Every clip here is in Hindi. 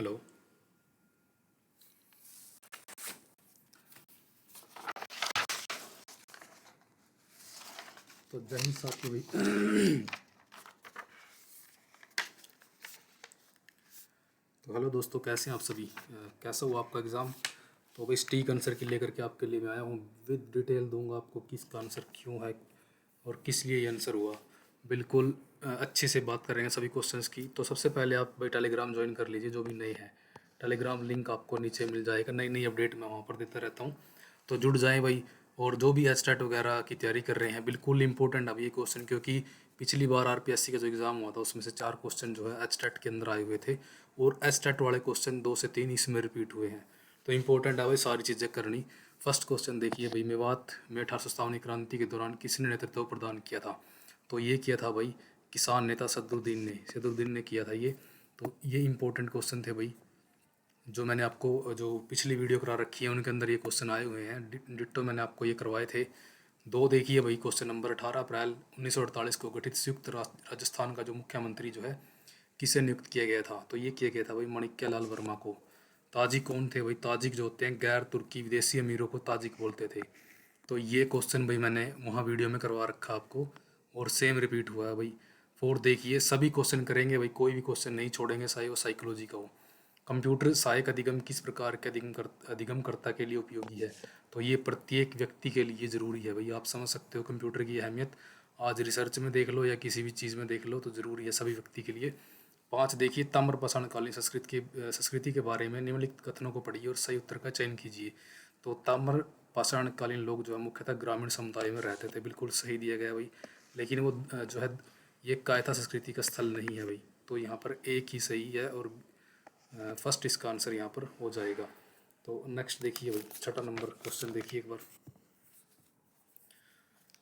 हेलो। तो जय हिंद साथी भाई। तो हेलो दोस्तों, कैसे हैं आप सभी? कैसा हुआ आपका एग्ज़ाम? तो भाई स्टीक आंसर की लेकर के आपके लिए मैं आया हूँ। विद डिटेल दूंगा आपको किसका आंसर क्यों है और किस लिए ये आंसर हुआ। बिल्कुल अच्छे से बात करेंगे सभी क्वेश्चंस की। तो सबसे पहले आप भाई टेलीग्राम ज्वाइन कर लीजिए जो भी नए हैं। टेलीग्राम लिंक आपको नीचे मिल जाएगा, नई नई अपडेट मैं वहाँ पर देता रहता हूँ। तो जुड़ जाएं भाई। और जो भी एचटेट वगैरह की तैयारी कर रहे हैं, बिल्कुल इंपॉर्टेंट अब ये क्वेश्चन, क्योंकि पिछली बार आरपीएससी का जो एग्ज़ाम हुआ था उसमें से 4 क्वेश्चन जो है एचटेट के अंदर आए हुए थे और एचटेट वाले क्वेश्चन 2 से 3 इसमें रिपीट हुए हैं। तो इंपॉर्टेंट है भाई सारी चीज़ें करनी। फर्स्ट क्वेश्चन देखिए भाई, मेवात में 1857 क्रांति के दौरान किसने नेतृत्व प्रदान किया था? तो ये किया था भाई किसान नेता सदरुद्दीन ने किया था ये। तो ये इंपॉर्टेंट क्वेश्चन थे भाई, जो मैंने आपको जो पिछली वीडियो करा रखी है उनके अंदर ये क्वेश्चन आए हुए हैं। डिट्टो मैंने आपको ये करवाए थे। दो देखिए भाई, क्वेश्चन नंबर 18 अप्रैल 1948 को गठित संयुक्त राजस्थान का जो मुख्यमंत्री जो है किसे नियुक्त किया गया था? तो ये किया गया था भाई माणिक्यलाल वर्मा को। ताजिक कौन थे भाई? ताजिक जो होते हैं गैर तुर्की विदेशी अमीरों को ताजिक बोलते थे। तो ये क्वेश्चन भाई मैंने वहाँ वीडियो में करवा रखा आपको और सेम रिपीट हुआ है भाई। फोर देखिए, सभी क्वेश्चन करेंगे भाई, कोई भी क्वेश्चन नहीं छोड़ेंगे, चाहे वो साइकोलॉजी का हो। कंप्यूटर सहायक अधिगम किस प्रकार के अधिगमकर्ता के लिए उपयोगी है? तो ये प्रत्येक व्यक्ति के लिए ज़रूरी है भाई। आप समझ सकते हो कंप्यूटर की अहमियत, आज रिसर्च में देख लो या किसी भी चीज़ में देख लो, तो ज़रूरी है सभी व्यक्ति के लिए। 5 देखिए, ताम्रपाषाणकालीन संस्कृति के बारे में निम्नलिखित कथनों को पढ़िए और सही उत्तर का चयन कीजिए। तो ताम्रपाषाणकालीन लोग जो है मुख्यतः ग्रामीण समुदाय में रहते थे, बिल्कुल सही दिया गया भाई। लेकिन वो जो है ये कायथा संस्कृति का स्थल नहीं है भाई। तो यहाँ पर एक ही सही है और फर्स्ट इसका आंसर यहाँ पर हो जाएगा। तो नेक्स्ट देखिए भाई, छठा नंबर क्वेश्चन देखिए एक बार।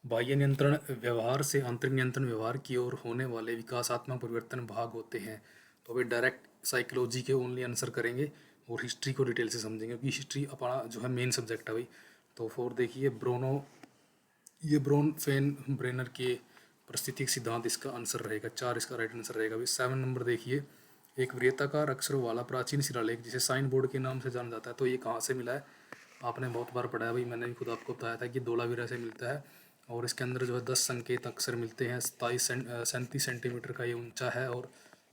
बाह्य नियंत्रण व्यवहार से आंतरिक नियंत्रण व्यवहार की ओर होने वाले विकासात्मक परिवर्तन भाग होते हैं। तो अभी डायरेक्ट साइकोलॉजी के ओनली आंसर करेंगे और हिस्ट्री को डिटेल से समझेंगे, क्योंकि हिस्ट्री अपना जो है मेन सब्जेक्ट है भाई। तो फोर देखिए, ब्रोन फेन ब्रेनर के परिस्थितिक सिद्धांत इसका आंसर रहेगा। 4 इसका राइट आंसर रहेगा भाई। 7 नंबर देखिए, एक वृत्ताकार अक्षरों वाला प्राचीन शिलालेख जिसे साइन बोर्ड के नाम से जाना जाता है, तो ये कहाँ से मिला है? आपने बहुत बार पढ़ा है भाई, मैंने भी खुद आपको बताया था कि धोलावीरा से मिलता है। और इसके अंदर जो है 10 संकेत अक्षर मिलते हैं। 37 सेंटीमीटर का ये ऊंचा है और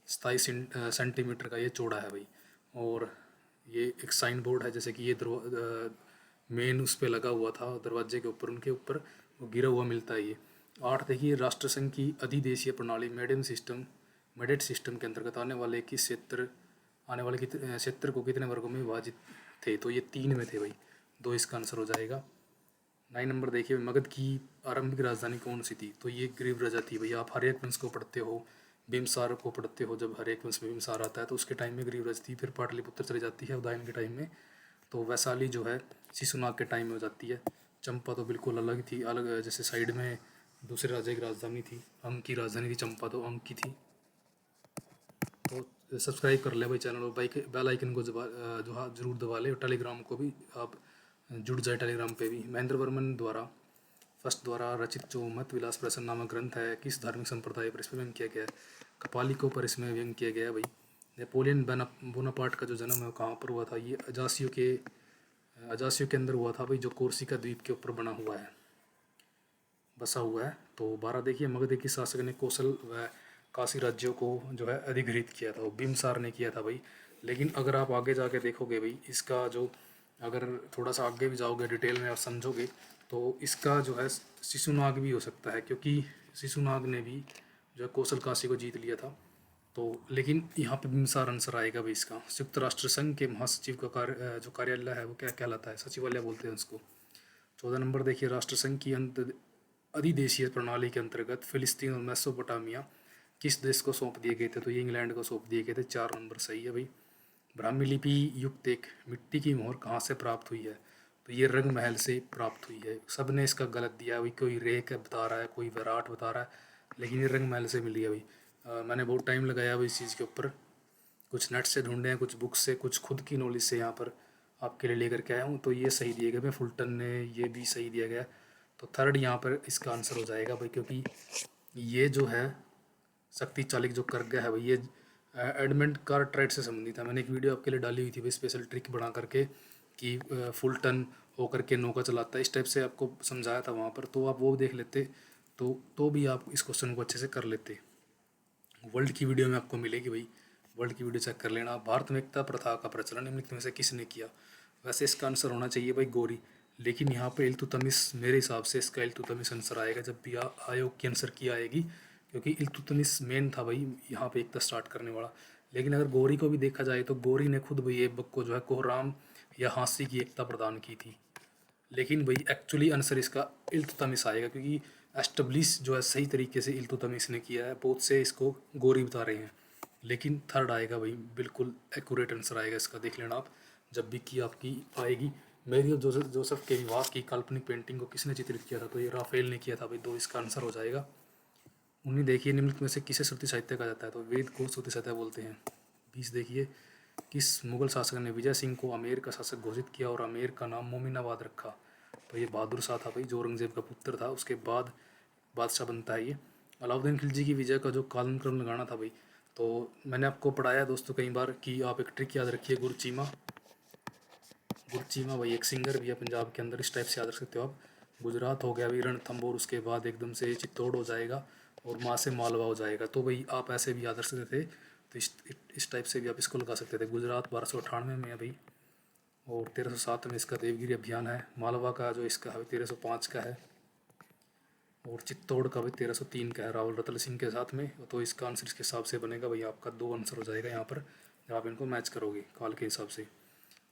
27 सेंटीमीटर का ये चौड़ा है भाई। और ये एक साइन बोर्ड है, जैसे कि ये मेन उस पर लगा हुआ था दरवाजे के ऊपर, उनके ऊपर वो गिरा हुआ मिलता है ये। 8 देखिए, राष्ट्रसंघ की अधिदेशीय प्रणाली मेडेट सिस्टम के अंतर्गत आने वाले क्षेत्र को कितने वर्गों में विभाजित थे? तो ये 3 में थे भाई। 2 इसका आंसर हो जाएगा। 9 नंबर देखिए, मगध की आरंभिक राजधानी कौन सी थी? तो ये ग्रीवराजा थी भाई। आप हर्यक वंश को पढ़ते हो, बिम्बसार को पढ़ते हो, जब हर्यक वंश में बिम्बसार आता है तो उसके टाइम में ग्रीवराज थी। फिर पाटलिपुत्र चली जाती है उदयन के टाइम में। तो वैशाली जो है शिशुनाग के टाइम में हो जाती है। चंपा तो बिल्कुल अलग थी, अलग जैसे साइड में दूसरे राजा की राजधानी थी। अंक की राजधानी थी चंपा, तो अंक की थी। तो सब्सक्राइब कर ले भाई चैनल और बेल आइकन को जो हाँ जरूर दबा ले। और टेलीग्राम को भी आप जुड़ जाए टेलीग्राम पे भी। महेंद्र वर्मन द्वारा रचित जो मत विलास प्रसन्न नामक ग्रंथ है, किस धार्मिक संप्रदाय पर इसमें व्यंग किया गया है? कपालिकों पर इसमें व्यंग किया गया है भाई। नेपोलियन बोनापार्ट का जो जन्म है वो कहाँ पर हुआ था? ये अजासियों के अंदर हुआ था भाई, जो कोर्सिका द्वीप के ऊपर बना हुआ है, बसा हुआ है। तो 12 देखिए, मगध के शासक ने कौशल व काशी राज्यों को जो है अधिग्रहित किया था? वो बिम्बसार ने किया था भाई। लेकिन अगर आप आगे जाके देखोगे भाई, इसका जो अगर थोड़ा सा आगे भी जाओगे डिटेल में आप समझोगे, तो इसका जो है शिशुनाग भी हो सकता है, क्योंकि शिशुनाग ने भी जो है कौशल काशी को जीत लिया था। तो लेकिन यहाँ पे बिम्बसार आंसर आएगा भाई इसका। संयुक्त राष्ट्र संघ के महासचिव का जो कार्यालय है वो क्या कहलाता है? सचिवालय बोलते हैं उसको। 14 नंबर देखिए, राष्ट्रसंघ की अधिदेशीय प्रणाली के अंतर्गत फिलिस्तीन और मेसोपोटामिया किस देश को सौंप दिए गए थे? तो ये इंग्लैंड को सौंप दिए गए थे। 4 नंबर सही है भाई। ब्राह्मी लिपि युक्त एक मिट्टी की मोहर कहाँ से प्राप्त हुई है? तो ये रंग महल से प्राप्त हुई है। सब ने इसका गलत दिया भाई, कोई रेक बता रहा है, कोई विराट बता रहा है, लेकिन ये रंग महल से मिली है भाई। मैंने बहुत टाइम लगाया भाई इस चीज़ के ऊपर, कुछ नेट से ढूंढे हैं, कुछ बुक से, कुछ खुद की नॉलेज से यहाँ पर आपके लिए लेकर के आया हूँ। तो ये सही दिया गया भाई, फुलटन ने ये भी सही दिया गया। तो थर्ड यहाँ पर इसका आंसर हो जाएगा भाई, क्योंकि ये जो है शक्ति चालिक जो करगा है भाई, ये एडमंड कार्टराइट से संबंधित है। मैंने एक वीडियो आपके लिए डाली हुई थी भाई, स्पेशल ट्रिक बना करके कि फुल टर्न होकर के नौका चलाता है, इस टाइप से आपको समझाया था वहाँ पर, तो आप वो देख लेते तो भी आप इस क्वेश्चन को अच्छे से कर लेते। वर्ल्ड की वीडियो में आपको मिलेगी भाई, वर्ल्ड की वीडियो चेक कर लेना। भारत में एकता प्रथा का प्रचलन निम्नलिखित में से किसने किया? वैसे इसका आंसर होना चाहिए भाई गौरी, लेकिन यहाँ पे इल्तुतमिश, मेरे हिसाब से इसका इल्तुतमिश आंसर आएगा जब भी आयोग की आंसर की आएगी, क्योंकि इल्तुतमिश मेन था भाई यहाँ पे एकता स्टार्ट करने वाला। लेकिन अगर गौरी को भी देखा जाए तो गौरी ने खुद भाई ऐबक को जो है कोहराम या हाँसी की एकता प्रदान की थी। लेकिन भाई एक्चुअली आंसर इसका इल्तुतमिश आएगा, क्योंकि एस्टब्लिश जो है सही तरीके से इल्तुतमिश ने किया है, बहुत से इसको गौरी बता रहे हैं। लेकिन थर्ड आएगा भाई, बिल्कुल एक्यूरेट आंसर आएगा इसका, देख लेना आप जब भी की आपकी आएगी। मेरी और जोसेफ के विवाह की काल्पनिक पेंटिंग को किसने चित्रित किया था? तो ये राफेल ने किया था भाई, 2 इसका आंसर हो जाएगा। उन्हें देखिए निम्नलिखित में से किसे श्रुति साहित्य कहा जाता है? तो वेद को श्रुति साहित्य बोलते हैं। 20 देखिए, किस मुगल शासक ने विजय सिंह को आमेर का शासक घोषित किया और आमेर का नाम मोमिनाबाद रखा? तो ये बहादुर शाह था भाई, जो औरंगजेब का पुत्र था, उसके बाद बादशाह बनता है ये। अलाउद्दीन खिलजी की विजय का जो कालक्रम लगाना था भाई, तो मैंने आपको पढ़ाया दोस्तों कई बार कि आप एक ट्रिक याद रखिए, गुरचीमा। गुरचीमा भाई एक सिंगर भी है पंजाब के अंदर, इस टाइप से याद रख सकते हो आप। गुजरात हो गया भाई रणथंभौर, उसके बाद एकदम से चित्तौड़ हो जाएगा और माँ से मालवा हो जाएगा, तो भाई आप ऐसे भी याद रख सकते थे। तो इस टाइप से भी आप इसको लगा सकते थे। गुजरात 1298 में है भाई, और 1307 में इसका देवगिरी अभियान है। मालवा का जो इसका है 1305 का है, और चित्तौड़ का भाई 1303 का है रावल रतन सिंह के साथ में। तो इसका आंसर इसके हिसाब से बनेगा भाई, आपका 2 आंसर हो जाएगा यहाँ पर जब आप इनको मैच करोगे काल के हिसाब से।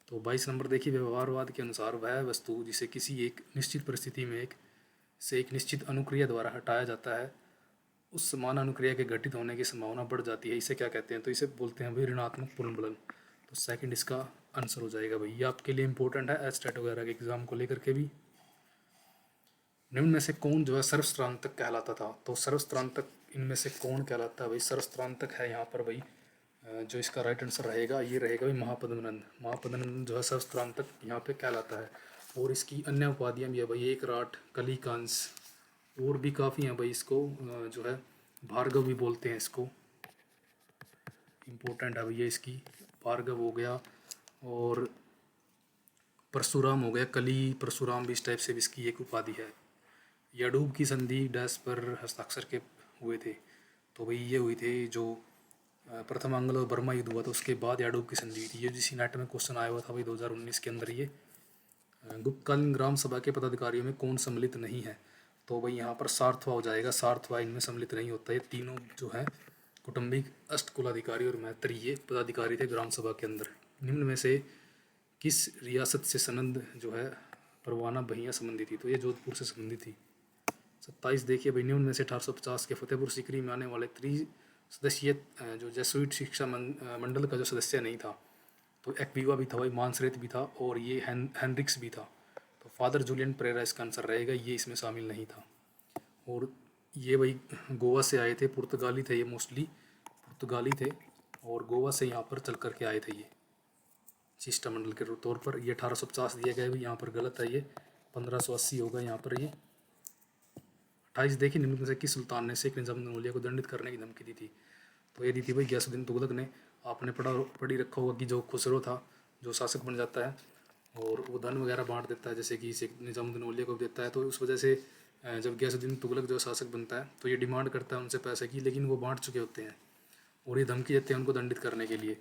तो 22 नंबर देखिए, व्यवहारवाद के अनुसार वह वस्तु जिसे किसी एक निश्चित परिस्थिति में एक निश्चित अनुक्रिया द्वारा हटाया जाता है, उस समान अनुक्रिया के घटित होने की संभावना बढ़ जाती है, इसे क्या कहते हैं? तो इसे बोलते हैं भाई ऋणात्मक पुनर्बलन। तो सेकंड इसका आंसर हो जाएगा भाई। ये आपके लिए इंपॉर्टेंट है एस्टेट वगैरह के एग्जाम को लेकर के भी। निम्न में से कौन जो है सर्वस्त्रांतक कहलाता था? तो सर्वस्त्रांतक इनमें से कौन कहलाता है भाई? सर्वस्त्रांतक है यहाँ पर भाई, जो इसका राइट आंसर रहेगा ये रहेगा भाई महापद्मनंद। महापद्मनंद जो है सर्वस्त्रांतक यहाँ पे कहलाता है। और इसकी अन्य उपाधियाँ भी है भाई, एक राट, कलिकांश, और भी काफ़ी हैं भाई। इसको जो है भार्गव भी बोलते हैं इसको, इम्पोर्टेंट है भैया इसकी। भार्गव हो गया और परशुराम हो गया, कली परशुराम भी इस टाइप से भी इसकी एक उपाधि है। याडूब की संधि डैश पर हस्ताक्षर के हुए थे? तो भाई ये हुई थी जो प्रथम आंग्ल और बर्मा युद्ध हुआ था उसके बाद याडूब की संधि हुई थी। यूजीसी नेट में क्वेश्चन आया हुआ था भाई 2019 के अंदर ये। गुप्तकालीन ग्राम सभा के पदाधिकारियों में कौन सम्मिलित नहीं है? तो भाई यहाँ पर सार्थवा हो जाएगा, सार्थवा इनमें सम्मिलित नहीं होता। ये तीनों जो है कौटुंबिक अष्टकुलाधिकारी और मैत्री ये पदाधिकारी थे ग्राम सभा के अंदर। निम्न में से किस रियासत से सनंद जो है परवाना बहियाँ संबंधित थी? तो ये जोधपुर से संबंधित थी। 27 देखिए भाई, निम्न में से 1850 के फतेहपुर सीकरी में आने वाले सदस्यीय जो जेसुइट शिक्षा मंडल का जो सदस्य नहीं था, तो एक्विवा भी था भाई, मानसरेत भी था, और ये हेनरिक्स भी था। तो फादर जूलियन परेरा इसका आंसर रहेगा, ये इसमें शामिल नहीं था। और ये भाई गोवा से आए थे, पुर्तगाली थे ये, मोस्टली पुर्तगाली थे, और गोवा से यहाँ पर चल कर के आए थे ये शिष्टमंडल के तौर पर। ये 1850 दिया गया भाई, यहाँ पर गलत है, ये 1580 होगा यहाँ पर ये। 28 देखिए, निम्न में से किस सुल्तान ने शेख निजामुद्दीन औलिया को दंडित करने की धमकी दी थी? तो ये दी थी भाई गयासुद्दीन तुगलक ने। आपने पढ़ी रखा होगा कि जो खुसरो था, जो शासक बन जाता है और वो धन वगैरह बांट देता है, जैसे कि शेख निजामुद्दीन औलिया को देता है, तो उस वजह से जब गयासुद्दीन तुगलक जो शासक बनता है तो ये डिमांड करता है उनसे पैसे की, लेकिन वो बांट चुके होते हैं और ये धमकी देते हैं उनको दंडित करने के लिए।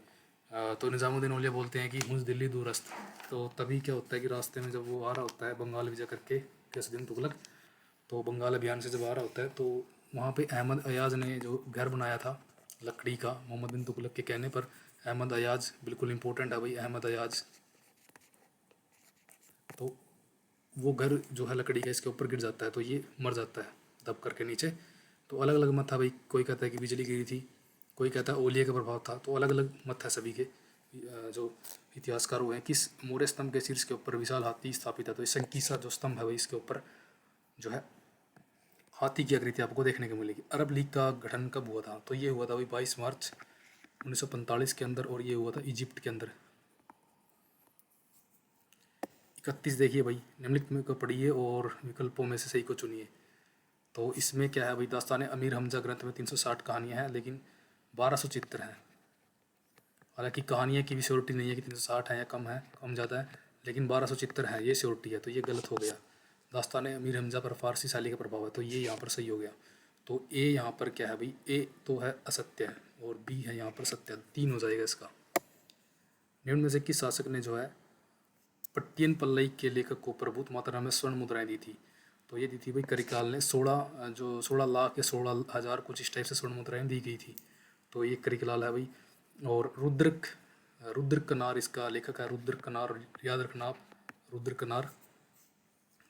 तो निजामुद्दीन औलिया बोलते हैं कि हुंस दिल्ली दूरस्त। तो तभी क्या होता है कि रास्ते में जब वो आ रहा होता है बंगाल विजय करके गयासुद्दीन तुगलक, तो बंगाल अभियान से जब आ रहा होता है तो वहाँ पे अहमद अयाज ने जो घर बनाया था लकड़ी का मोहम्मद बिन तुगलक के कहने पर, अहमद अयाज बिल्कुल इंपॉर्टेंट है भाई, अहमद अयाज। तो वो घर जो है लकड़ी का इसके ऊपर गिर जाता है तो ये मर जाता है दब करके नीचे। तो अलग अलग मत था भाई, कोई कहता है कि बिजली गिरी थी, कोई कहता है ओलिया का प्रभाव था, तो अलग अलग मत है सभी के। जो इतिहासकार हुए हैं, किस मौर्य स्तंभ के शीर्ष के ऊपर विशाल हाथी स्थापित है? तो संकीसा जो स्तंभ है भाई इसके ऊपर जो है हाथी की आकृति आपको देखने को मिलेगी। अरब लीग का गठन कब हुआ था? तो ये हुआ था भाई 22 मार्च 1945 के अंदर, और ये हुआ था इजिप्ट के अंदर। 31 देखिए भाई, निम्नलिखित में को पढ़िए और विकल्पों में से सही को चुनिए। तो इसमें क्या है भाई, दास्तान अमीर हमजा ग्रंथ में 360 कहानियाँ हैं, लेकिन 1200 चित्र हैं। हालांकि कहानियाँ की भी श्योरिटी नहीं है कि 360 है या कम ज़्यादा है, लेकिन 1270 है ये श्योरिटी है, तो ये गलत हो गया। दास्तान अमीर हमजा पर फारसी शाली का प्रभाव है, तो ये यहाँ पर सही हो गया। तो ए यहाँ पर क्या है भाई, ए तो है असत्य है और बी है यहाँ पर सत्य, 3 हो जाएगा इसका। निम्न में से किस शासक ने जो है पट्टियन पल्लई के लेखक को प्रभुत मात्रा में स्वर्ण मुद्राएं दी थी? तो ये दी थी भाई करिकाल ने, 16 लाख या 16,000 कुछ इस टाइप से स्वर्ण मुद्राएं दी गई थी, तो ये करिकाल है भाई। और रुद्र कनार इसका लेखक है, रुद्र कनार, याद रखना आप, रुद्र कनार।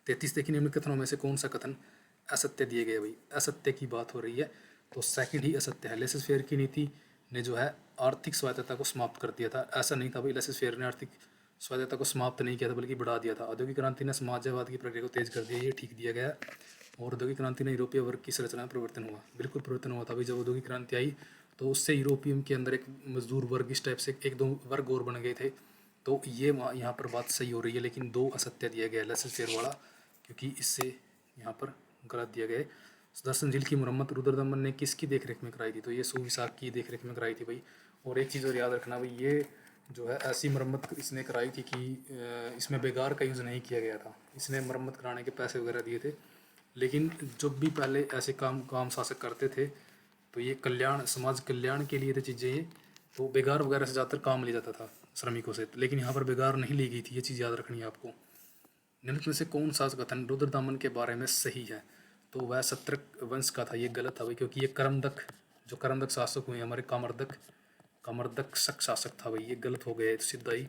33 देखिए, निम्न कथनों में से कौन सा कथन असत्य दिए गए? भाई असत्य की बात हो रही है, तो सेकंड ही असत्य है। लेसेस फेयर की नीति ने जो है आर्थिक स्वायत्तता को समाप्त कर दिया था, ऐसा नहीं था भाई, लेसेस फेयर ने आर्थिक स्वायत्तता को समाप्त नहीं किया था बल्कि बढ़ा दिया था। औद्योगिक क्रांति ने समाजवाद की प्रक्रिया को तेज कर दिया, ये ठीक दिया गया। और औद्योगिक क्रांति ने यूरोपीय वर्ग की संरचना में परिवर्तन हुआ, बिल्कुल परिवर्तन हुआ था भाई। जब औद्योगिक क्रांति आई तो उससे यूरोपियम के अंदर एक मजदूर वर्ग इस टाइप से 1-2 वर्ग और बन गए थे, तो ये यहाँ पर बात सही हो रही है, लेकिन 2 असत्य दिया गया लेसेस फेयर वाला, क्योंकि इससे यहाँ पर गलत दिया गया है। सुदर्शन झील की मुरम्मत रुद्रदमन ने किसकी देखरेख में कराई थी? तो ये सुविशाख की देखरेख में कराई थी भाई। और एक चीज़ और याद रखना भाई, ये जो है ऐसी मरम्मत इसने कराई थी कि इसमें बेगार का यूज़ नहीं किया गया था, इसने मरम्मत कराने के पैसे वगैरह दिए थे। लेकिन जब भी पहले ऐसे काम शासक करते थे तो ये समाज कल्याण के लिए थे चीज़ें ये, तो बेगार वगैरह से ज़्यादातर काम लिया जाता था श्रमिकों से, लेकिन यहाँ पर बेगार नहीं ली गई थी, ये चीज़ याद रखनी है आपको। निम्न में से कौन सा कथन रुद्रदामन के बारे में सही है? तो वह शत्रक वंश का था, ये गलत था भाई, क्योंकि ये करमदक शासक हुए हमारे, कामर्दक शक शासक था भाई, ये गलत हो गया, तो सीधा ही।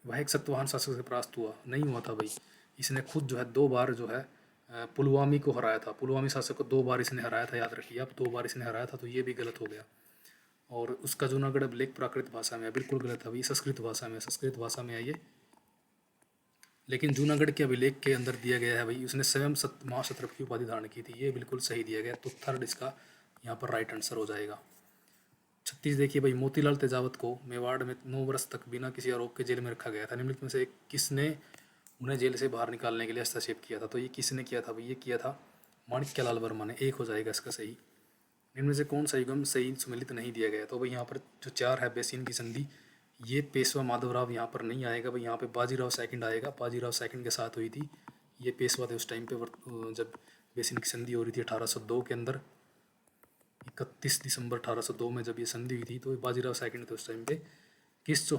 वह एक सतवाहन शासक से परास्त हुआ, नहीं हुआ था भाई, इसने खुद जो है 2 बार जो है पुलवामी को हराया था, पुलवामी शासक को 2 बार इसने हराया था, याद रखिए आप, 2 बार इसने हराया था, तो ये भी गलत हो गया। और उसका जूनागढ़ अभिलेख प्राकृत भाषा में है, बिल्कुल गलत है भाई, संस्कृत भाषा में है ये। लेकिन जूनागढ़ के अभिलेख के अंदर दिया गया है भाई, उसने स्वयं महाक्षत्रप की उपाधि धारण की थी, ये बिल्कुल सही दिया गया, तो थर्ड इसका यहाँ पर राइट आंसर हो जाएगा। 36 देखिए भाई, मोतीलाल तेजावत को मेवाड़ में 9 वर्ष तक बिना किसी आरोप के जेल में रखा गया था, निम्नलिखित में से किसने उन्हें जेल से बाहर निकालने के लिए हस्तक्षेप किया था? तो ये किसने किया था भाई, ये किया था माणिक्यलाल वर्मा ने, 1 हो जाएगा इसका सही। निम्न में से कौन सा युगम सही सुमेलित नहीं दिया गया? तो भाई यहाँ पर जो 4 है बेसिन की संधि, ये पेशवा माधवराव यहाँ पर नहीं आएगा भाई, यहाँ पे बाजीराव सेकंड आएगा, बाजीराव सेकंड के साथ हुई थी, ये पेशवा थे उस टाइम पे जब बेसिन की संधि हो रही थी 1802 के अंदर, 31 दिसंबर 1802 में जब ये संधि हुई थी, तो बाजीराव सेकंड थे उस टाइम पे। किसे जो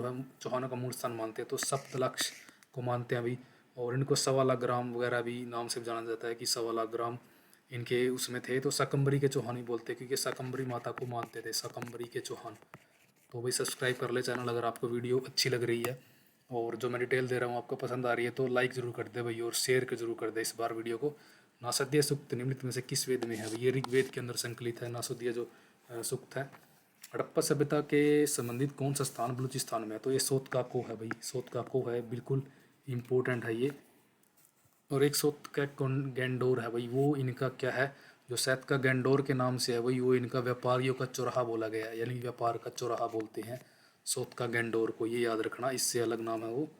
है चौहानों का मूल स्थान मानते हैं? तो सप्तलक्ष को मानते हैं भाई, और इनको 1.25 ग्राम वगैरह भी नाम से जाना जाता है कि 1.25 ग्राम इनके उसमें थे, तो सकम्बरी के चौहान ही बोलते हैं, क्योंकि सकम्बरी माता को मानते थे, सकम्बरी के चौहान। तो भाई सब्सक्राइब कर ले चैनल अगर आपको वीडियो अच्छी लग रही है, और जो मैं डिटेल दे रहा हूँ आपको पसंद आ रही है, तो लाइक ज़रूर कर दे भाई, और शेयर जरूर कर दे इस बार वीडियो को। नासदीय सूक्त निम्नलिखित में से किस वेद में है? ये ऋग्वेद के अंदर संकलित है, नासदीय जो सूक्त है। हड़प्पा सभ्यता के संबंधित कौन सा स्थान बलूचिस्तान में है? तो ये सोतकाको है भाई, सोतकाको है, बिल्कुल इम्पोर्टेंट है ये। और एक सोत का गैंडोर है भाई, वो इनका क्या है, जो सैत का गैंडोर के नाम से है भाई, वो इनका व्यापारियों का चौराहा बोला गया है, यानी व्यापार का चौराहा बोलते हैं सोत का गैंडोर को, ये याद रखना, इससे अलग नाम है वो।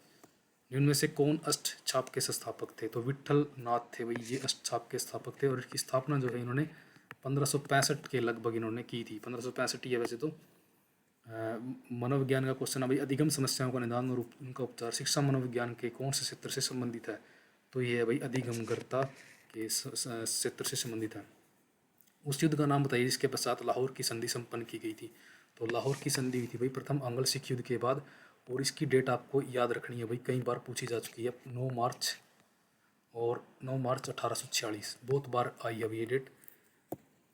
इनमें से कौन अष्ट छाप के संस्थापक थे? तो विट्ठल नाथ थे भाई, ये अष्ट छाप के स्थापक थे, और इसकी स्थापना जो है इन्होंने 1565 के लगभग इन्होंने की थी, 1565 ही है वैसे तो। मनोविज्ञान का क्वेश्चन है भाई, अधिगम समस्याओं का निदान और उनका उपचार शिक्षा मनोविज्ञान के कौन से क्षेत्र से संबंधित है? तो ये है भाई अधिगमगर्ता के क्षेत्र से संबंधित है। उस युद्ध का नाम बताइए जिसके पश्चात लाहौर की संधि संपन्न की गई थी? तो लाहौर की संधि हुई थी भाई प्रथम अंग्ल सिख युद्ध के बाद, और इसकी डेट आपको याद रखनी है भाई, कई बार पूछी जा चुकी है, 9 मार्च और 9 मार्च 1846, बहुत बार आई है ये डेट।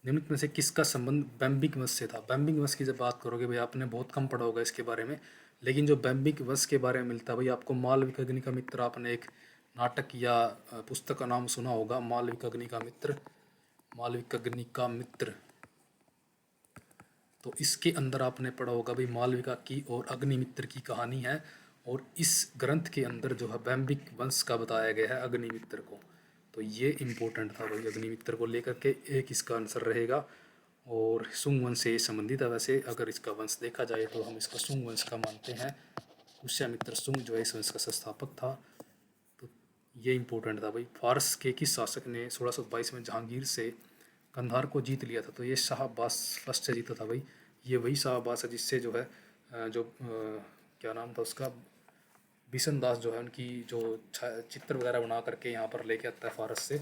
निम्नलिखित में से किसका संबंध बैम्बिक वंश से था? बैम्बिक वंश की जब बात करोगे भाई, आपने बहुत कम पढ़ा होगा इसके बारे में, लेकिन जो बैम्बिक वंश के बारे में मिलता है भाई आपको, मालविका का मित्र, आपने एक नाटक या पुस्तक का नाम सुना होगा, मालविका का मित्र, तो इसके अंदर आपने पढ़ा होगा भाई मालविका की और अग्निमित्र की कहानी है, और इस ग्रंथ के अंदर जो है बैम्बिक वंश का बताया गया है अग्निमित्र को, तो ये इम्पोर्टेंट था भाई, अग्निमित्र को लेकर के एक इसका आंसर रहेगा। और सुंग वंश से संबंधित है, वैसे अगर इसका वंश देखा जाए तो हम इसका सुंग वंश का मानते हैं, पुष्यमित्र सुंग जो है इस वंश का संस्थापक था, तो ये इम्पोर्टेंट था भाई। फारस के किस शासक ने 1622 में जहांगीर से कंधार को जीत लिया था? तो ये शाह अब्बास फर्स्ट से जीता था भाई, ये वही शाहबाज है जिससे जो है क्या नाम था उसका, बिशन दास जो है उनकी जो चित्र वगैरह बना करके यहाँ पर लेके आता है फारस से।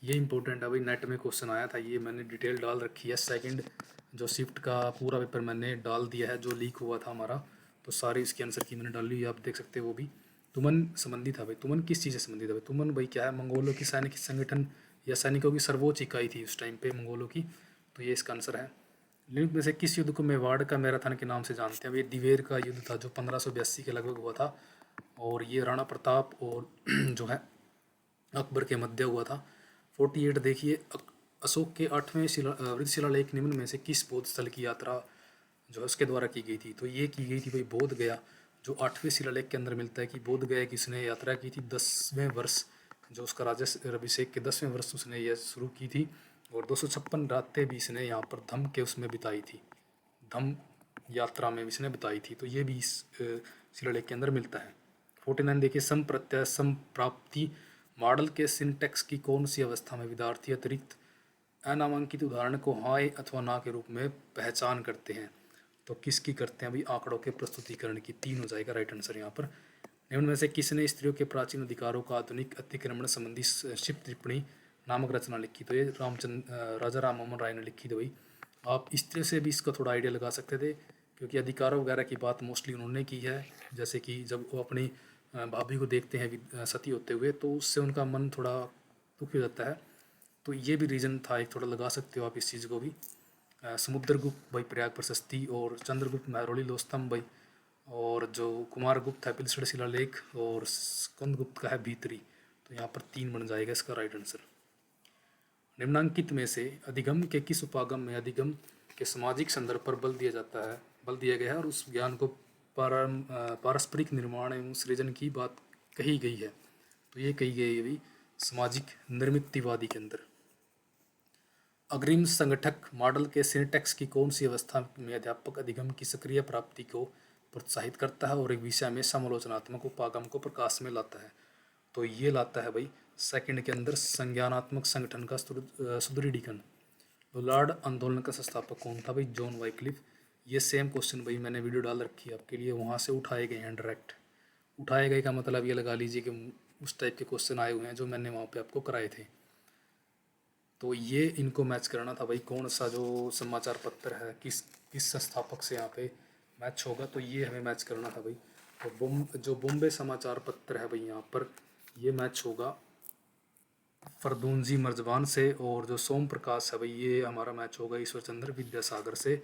ये इंपॉर्टेंट है भाई, नेट में क्वेश्चन आया था, ये मैंने डिटेल डाल रखी है। सेकंड जो शिफ्ट का पूरा पेपर मैंने डाल दिया है, जो लीक हुआ था हमारा, तो सारी इसके आंसर की मैंने डाली है, आप देख सकते हैं। वो भी तुमन संबंधी था भाई। तुमन किस चीज़ से संबंधित है भाई? तुमन भाई क्या है, मंगोलों की सैनिक संगठन या सैनिकों की सर्वोच्च इकाई थी उस टाइम पे मंगोलों की, तो ये इसका आंसर है। निम्न में से किस युद्ध को मेवाड़ का मैराथन के नाम से जानते हैं? ये दिवेर का युद्ध था जो 1582 के लगभग हुआ था, और ये राणा प्रताप और जो है अकबर के मध्य हुआ था। 48 देखिए, अशोक के 8वें वृद्ध शिलालेख निम्न में से किस बौद्ध स्थल की यात्रा जो है उसके द्वारा की गई थी? तो ये की गई थी भाई बोध गया, जो 8वें शिलालेख के अंदर मिलता है कि बोध गया किसने यात्रा की थी 10वें वर्ष, जो उसका राजा अभिषेक के 10वें वर्ष उसने यह शुरू की थी, और 256 रातें भी इसने यहाँ पर धम्म के उसमें बिताई थी, धम्म यात्रा में इसने बिताई थी। तो ये भी इस शिलालेख के अंदर मिलता है। 49 देखिए, सम प्रत्यय सम प्राप्ति मॉडल के सिंटेक्स की कौन सी अवस्था में विद्यार्थी अतिरिक्त अनामांकित उदाहरण को हाँ अथवा ना के रूप में पहचान करते हैं? तो किसकी करते हैं भाई? आंकड़ों के प्रस्तुतिकरण की। 3 हो जाएगा राइट आंसर यहाँ पर। निम्न में से किसने स्त्रियों के प्राचीन अधिकारों का आधुनिक अतिक्रमण संबंधी क्षिप्त टिप्पणी नामक रचना लिखी? तो ये राजा राम मोहन राय ने लिखी थी भाई। आप स्त्री से भी इसका थोड़ा आइडिया लगा सकते थे, क्योंकि अधिकारों वगैरह की बात मोस्टली उन्होंने की है। जैसे कि जब वो अपनी भाभी को देखते हैं सती होते हुए, तो उससे उनका मन थोड़ा दुखी हो जाता है। तो ये भी रीज़न था एक, थोड़ा लगा सकते हो आप इस चीज़ को भी। समुद्रगुप्त भाई प्रयाग प्रशस्ति, और चंद्रगुप्त महरौली लोस्तंभ भाई, और जो कुमारगुप्त है पिलसड़ शिलालेख, और स्कंदगुप्त का है भीतरी। तो यहाँ पर 3 बन जाएगा इसका राइट आंसर। निम्नांकित में से अधिगम के किस उपागम में अधिगम के सामाजिक संदर्भ पर बल दिया गया है, और उस ज्ञान को पारस्परिक निर्माण एवं सृजन की बात कही गई है? तो ये कही गई है भी सामाजिक निर्मितवादी के अंदर। अग्रिम संगठक मॉडल के सिंटैक्स की कौन सी अवस्था में अध्यापक अधिगम की सक्रिय प्राप्ति को प्रोत्साहित करता है और एक विषय में समालोचनात्मक उपागम को प्रकाश में लाता है? तो ये लाता है भाई सेकंड के अंदर, संज्ञानात्मक संगठन का सुदृढ़ीकरण। लॉर्ड आंदोलन का संस्थापक कौन था भाई? John Wycliffe. ये सेम क्वेश्चन भाई मैंने वीडियो डाल रखी है आपके लिए, वहाँ से उठाए गए हैं डायरेक्ट। उठाए गए का मतलब ये लगा लीजिए कि उस टाइप के क्वेश्चन आए हुए हैं जो मैंने वहाँ पे आपको कराए थे। तो ये इनको मैच करना था भाई, कौन सा जो समाचार पत्र है किस संस्थापक से यहाँ पे मैच होगा, तो ये हमें मैच करना था भाई। तो जो बॉम्बे समाचार पत्र है भाई यहाँ पर, ये मैच होगा फरदूनजी मर्जबान से, और जो सोम प्रकाश है भाई ये हमारा मैच होगा ईश्वर चंद्र विद्यासागर से।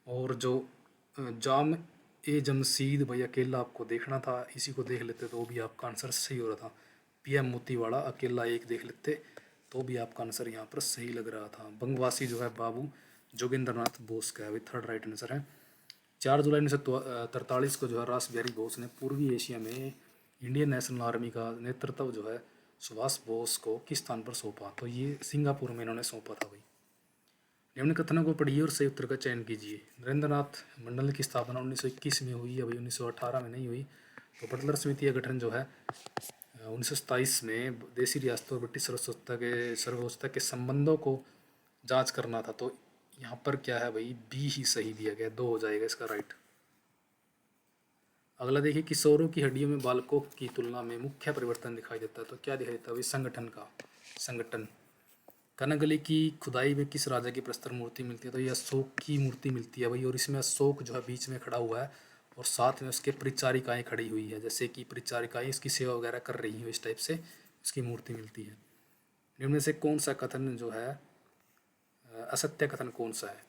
और जो जाम ए जमशीद भाई अकेला आपको देखना था, इसी को देख लेते तो भी आपका आंसर सही हो रहा था। PM मोतीवाड़ा अकेला एक देख लेते तो भी आपका आंसर यहाँ पर सही लग रहा था। बंगवासी जो है बाबू जोगिंद्र नाथ बोस का है भाई, थर्ड राइट आंसर है। 4 जुलाई 1943 को जो है रास बिहारी बोस ने पूर्वी एशिया में इंडियन नेशनल आर्मी का नेतृत्व जो है सुभाष बोस को किस स्थान पर सौंपा? तो ये सिंगापुर में इन्होंने सौंपा था भाई। निम्न कथनों को पढ़िए और सही उत्तर का चयन कीजिए। नरेंद्र नाथ मंडल की स्थापना 1921 में हुई है भाई, 1918 में नहीं हुई। तो बटलर समिति का गठन जो है 1927 में देसी रियासतों और ब्रिटिश सर्वोच्चता के संबंधों को जांच करना था। तो यहाँ पर क्या है भाई, बी ही सही दिया गया, 2 हो जाएगा इसका राइट। अगला देखिए, किशोरों की हड्डियों में बालकों की तुलना में मुख्य परिवर्तन दिखाई देता है। तो क्या दिखाई देता है भाई? संगठन। कनगली की खुदाई में किस राजा की प्रस्तर मूर्ति मिलती है? तो ये अशोक की मूर्ति मिलती है भाई, और इसमें अशोक जो है बीच में खड़ा हुआ है, और साथ में उसके परिचारिकाएँ खड़ी हुई है, जैसे कि परिचारिकाएँ इसकी सेवा वगैरह कर रही हैं, इस टाइप से उसकी मूर्ति मिलती है। निम्न से कौन सा कथन जो है असत्य कथन कौन सा है?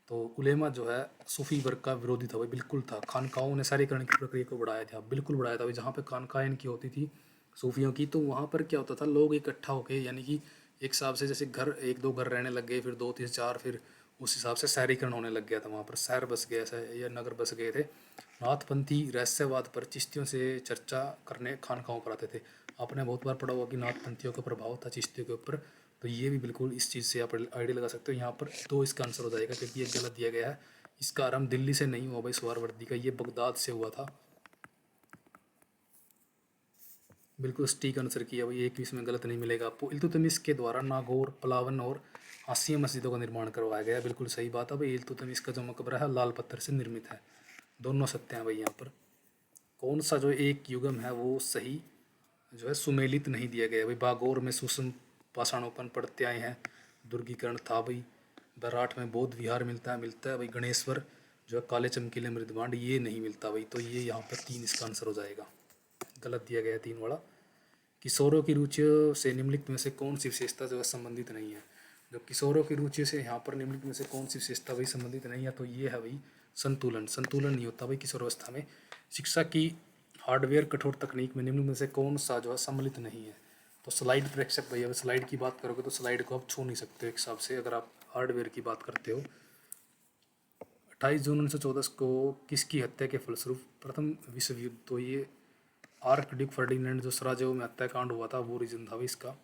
तो उलेमा जो है सूफी वर्ग का विरोधी था भाई, बिल्कुल था। खानकाओं ने शहरीकरण की प्रक्रिया को बढ़ाया था, बिल्कुल बढ़ाया था भाई। जहाँ पे खानकाएं इनकी होती थी सूफियों की, तो वहाँ पर क्या होता था, लोग इकट्ठा होके, यानी कि एक हिसाब से जैसे घर 1-2 घर रहने लग गए, फिर 2 3 4, फिर उस हिसाब से शहरीकरण होने लग गया था। वहाँ पर शहर बस गए ऐसे, या नगर बस गए थे। नाथपंथी रहस्यवाद पर चिश्तियों से चर्चा करने खानकाओं पर आते थे। आपने बहुत बार पढ़ा होगा कि नाथपंथियों का प्रभाव था चिश्तियों के ऊपर। तो ये भी बिल्कुल इस चीज़ से आप आइडिया लगा सकते हो। यहाँ पर 2 इसका आंसर हो जाएगा, क्योंकि ये गलत दिया गया है। इसका आरंभ दिल्ली से नहीं हुआ भाई सुहरावर्दी का, ये बगदाद से हुआ था। बिल्कुल सटीक आंसर किया भाई, एक भी इसमें गलत नहीं मिलेगा आपको। इल्तुतमिश के द्वारा नागौर, पलावन और 80 मस्जिदों का निर्माण करवाया गया, बिल्कुल सही बात है भाई। इल्तुतमिश का जो मकबरा है लाल पत्थर से निर्मित है। दोनों सत्य हैं भाई यहाँ पर। कौन सा जो एक युगम है वो सही जो है सुमेलित नहीं दिया गया भाई। बागोर में सूक्ष्म पाषाणोपन पढ़ते आए हैं, दुर्गीकरण था भाई। बराठ में बौद्ध विहार मिलता है भाई। गणेश्वर जो है काले चमकीले मृदभांड ये नहीं मिलता भाई। तो ये यहाँ पर 3 इसका आंसर हो जाएगा, गलत दिया गया है 3 वाला। किशोरों की रुचियों से निम्नलिखित में से कौन सी विशेषता जो है संबंधित नहीं है। जो किशोरों की रुचि से यहाँ पर निम्नलिखित में से कौन सी विशेषता भाई संबंधित नहीं है, तो ये है भाई संतुलन। संतुलन नहीं होता भाई किशोरावस्था में। शिक्षा की हार्डवेयर कठोर तकनीक में निम्न में से कौन सा जो है सम्मिलित नहीं है। तो स्लाइड प्रेक्षक भाई, अगर स्लाइड की बात करोगे तो स्लाइड को आप छू नहीं सकते एक हिसाब से, अगर आप हार्डवेयर की बात करते हो। 28 जून 1914 को किसकी हत्या के फलस्वरूप प्रथम विश्व युद्ध, तो ये आर्क ड्यूक फर्डिनेंड जो सराजेवो में हत्याकांड हुआ था वो रीजन था भाई इसका।